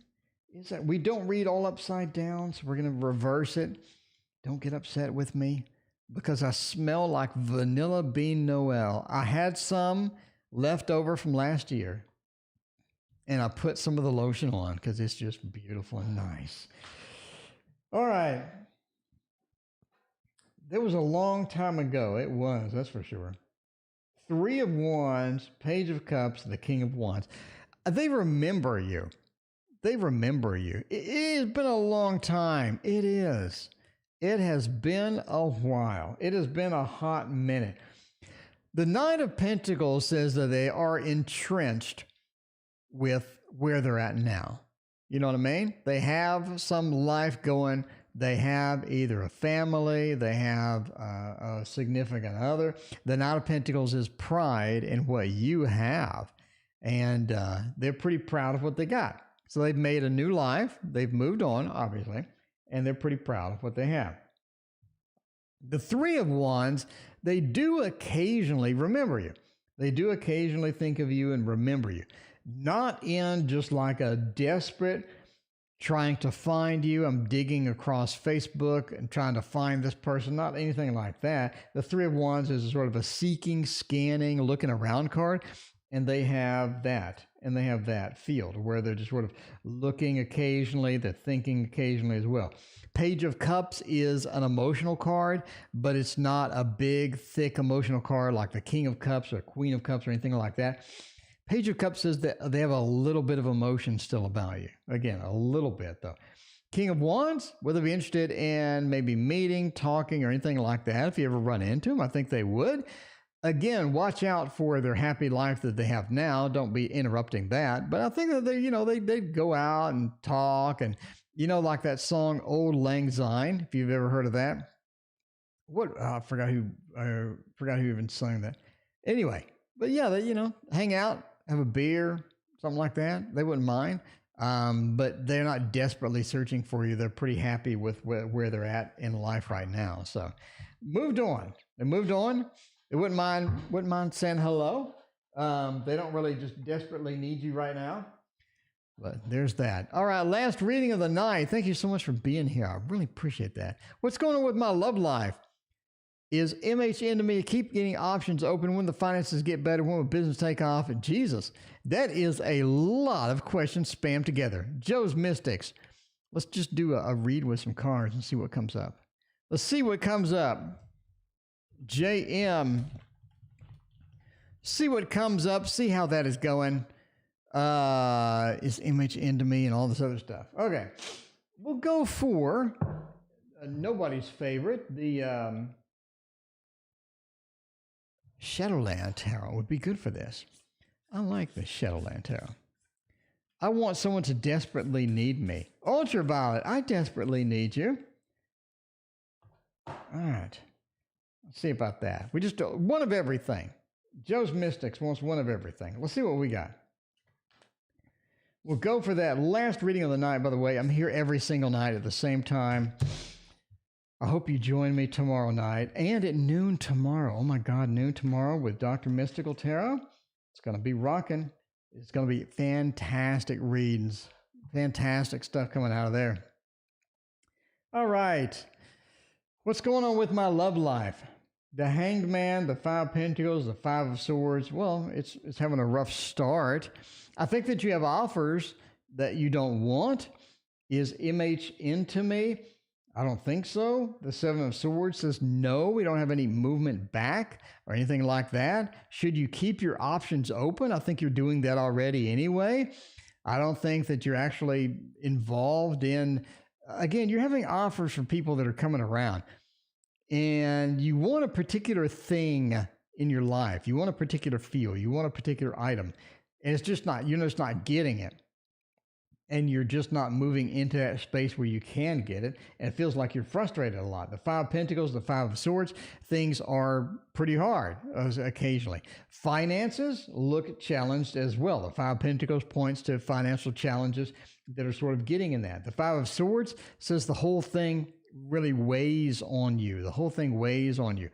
Is that, we don't read all upside down, so we're going to reverse it. Don't get upset with me because I smell like vanilla bean Noel. I had some left over from last year, and I put some of the lotion on because it's just beautiful and nice. All right. There was a long time ago. It was, that's for sure. 3 of Wands, Page of Cups, the King of Wands. They remember you. They remember you. It has been a long time. It is. It has been a while. It has been a hot minute. The Knight of Pentacles says that they are entrenched with where they're at now. You know what I mean? They have some life going. They have either a family, they have a significant other. The Knight of Pentacles is pride in what you have. And they're pretty proud of what they got. So they've made a new life. They've moved on, obviously. And they're pretty proud of what they have. The 3 of Wands, they do occasionally remember you. They do occasionally think of you and remember you. Not in just like a desperate trying to find you. I'm digging across Facebook and trying to find this person. Not anything like that. The 3 of Wands is sort of a seeking, scanning, looking around card. And they have that. And they have that field where they're just sort of looking occasionally. They're thinking occasionally as well. Page of Cups is an emotional card, but it's not a big, thick emotional card like the King of Cups or Queen of Cups or anything like that. Page of Cups says that they have a little bit of emotion still about you. Again, a little bit though. King of Wands, whether be interested in maybe meeting, talking, or anything like that. If you ever run into them, I think they would. Again, watch out for their happy life that they have now. Don't be interrupting that. But I think that they'd go out and talk, and like that song "Old Lang Syne." If you've ever heard of that, I forgot who even sang that. Anyway, but yeah, they hang out, have a beer, something like that. They wouldn't mind. But they're not desperately searching for you. They're pretty happy with where they're at in life right now. So, moved on. They moved on. They wouldn't mind saying hello. They don't really just desperately need you right now. But there's that. All right, last reading of the night. Thank you so much for being here. I really appreciate that. What's going on with my love life? Is MH into me? Keep getting options open. When the finances get better? When will business take off? And Jesus, that is a lot of questions spammed together. Joe's Mystics. Let's just do a read with some cards and see what comes up. Let's see what comes up. JM. See what comes up. See how that is going. Is image into me and all this other stuff. Okay. We'll go for nobody's favorite. The Shadowland Tarot would be good for this. I like the Shadowland Tarot. I want someone to desperately need me. Ultraviolet, I desperately need you. All right. Let's see about that. We just do one of everything. Joe's Mystics wants one of everything. Let's see what we got. We'll go for that last reading of the night. By the way, I'm here every single night at the same time. I hope you join me tomorrow night and at noon tomorrow. Oh my God, noon tomorrow with Dr. Mystical Tarot. It's going to be rocking. It's going to be fantastic readings. Fantastic stuff coming out of there. All right. What's going on with my love life? The Hanged Man, the Five of Pentacles, the Five of Swords. Well, it's having a rough start. I think that you have offers that you don't want. Is MH into me? I don't think so. The Seven of Swords says no, we don't have any movement back or anything like that. Should you keep your options open? I think you're doing that already anyway. I don't think that you're actually involved in, again, you're having offers from people that are coming around and you want a particular thing in your life. You want a particular feel. You want a particular item and it's just not, you're just not getting it. And you're just not moving into that space where you can get it. And it feels like you're frustrated a lot. The Five of Pentacles, the Five of Swords, things are pretty hard occasionally. Finances look challenged as well. The Five of Pentacles points to financial challenges that are sort of getting in that. The Five of Swords says the whole thing really weighs on you. The whole thing weighs on you.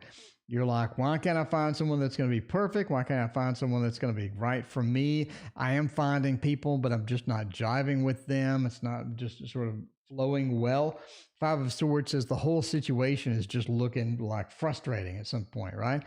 You're like, why can't I find someone that's going to be perfect? Why can't I find someone that's going to be right for me? I am finding people, but I'm just not jiving with them. It's not just sort of flowing well. Five of Swords says the whole situation is just looking like frustrating at some point, right?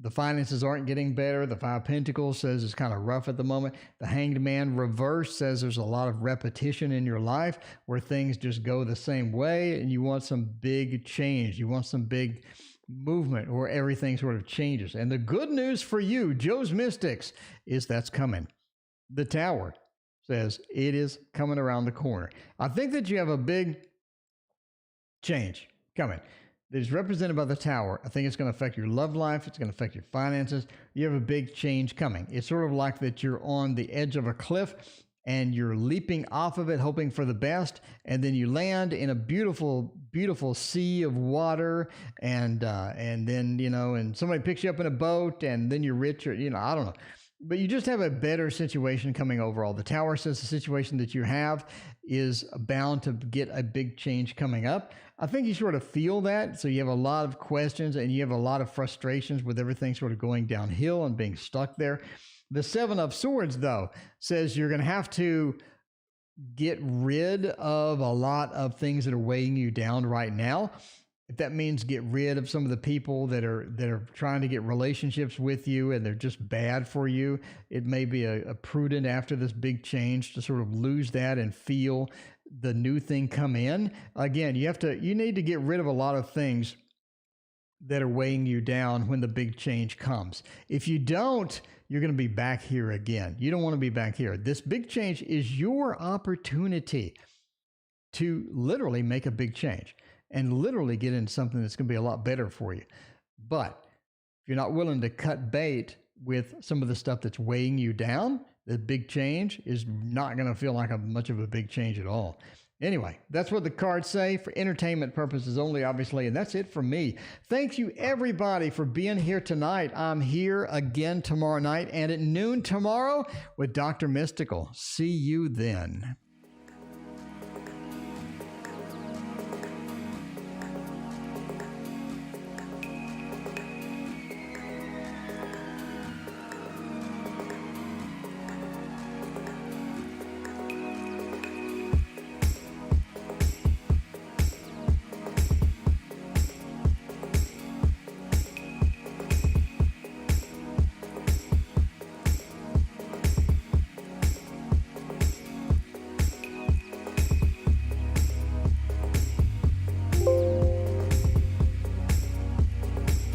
The finances aren't getting better. The Five of Pentacles says it's kind of rough at the moment. The Hanged Man reverse says there's a lot of repetition in your life where things just go the same way and you want some big change. You want some big movement or everything sort of changes. And the good news for you, Joe's Mystics, is that's coming. The Tower says it is coming around the corner. I think that you have a big change coming that is represented by the Tower. I think it's going to affect your love life. It's going to affect your finances. You have a big change coming. It's sort of like that you're on the edge of a cliff and you're leaping off of it, hoping for the best, and then you land in a beautiful, beautiful sea of water, and then, you know, and somebody picks you up in a boat, and then you're rich, or, you know, I don't know. But you just have a better situation coming overall. The Tower says the situation that you have is bound to get a big change coming up. I think you sort of feel that, so you have a lot of questions, and you have a lot of frustrations with everything sort of going downhill and being stuck there. The Seven of Swords, though, says you're going to have to get rid of a lot of things that are weighing you down right now. If that means get rid of some of the people that are trying to get relationships with you and they're just bad for you, it may be a prudent after this big change to sort of lose that and feel the new thing come in. Again, you need to get rid of a lot of things that are weighing you down when the big change comes. If you don't, you're going to be back here again. You don't want to be back here. This big change is your opportunity to literally make a big change and literally get into something that's going to be a lot better for you. But if you're not willing to cut bait with some of the stuff that's weighing you down, the big change is not going to feel like much of a big change at all. Anyway, that's what the cards say for entertainment purposes only, obviously, and that's it for me. Thank you, everybody, for being here tonight. I'm here again tomorrow night and at noon tomorrow with Dr. Mystical. See you then.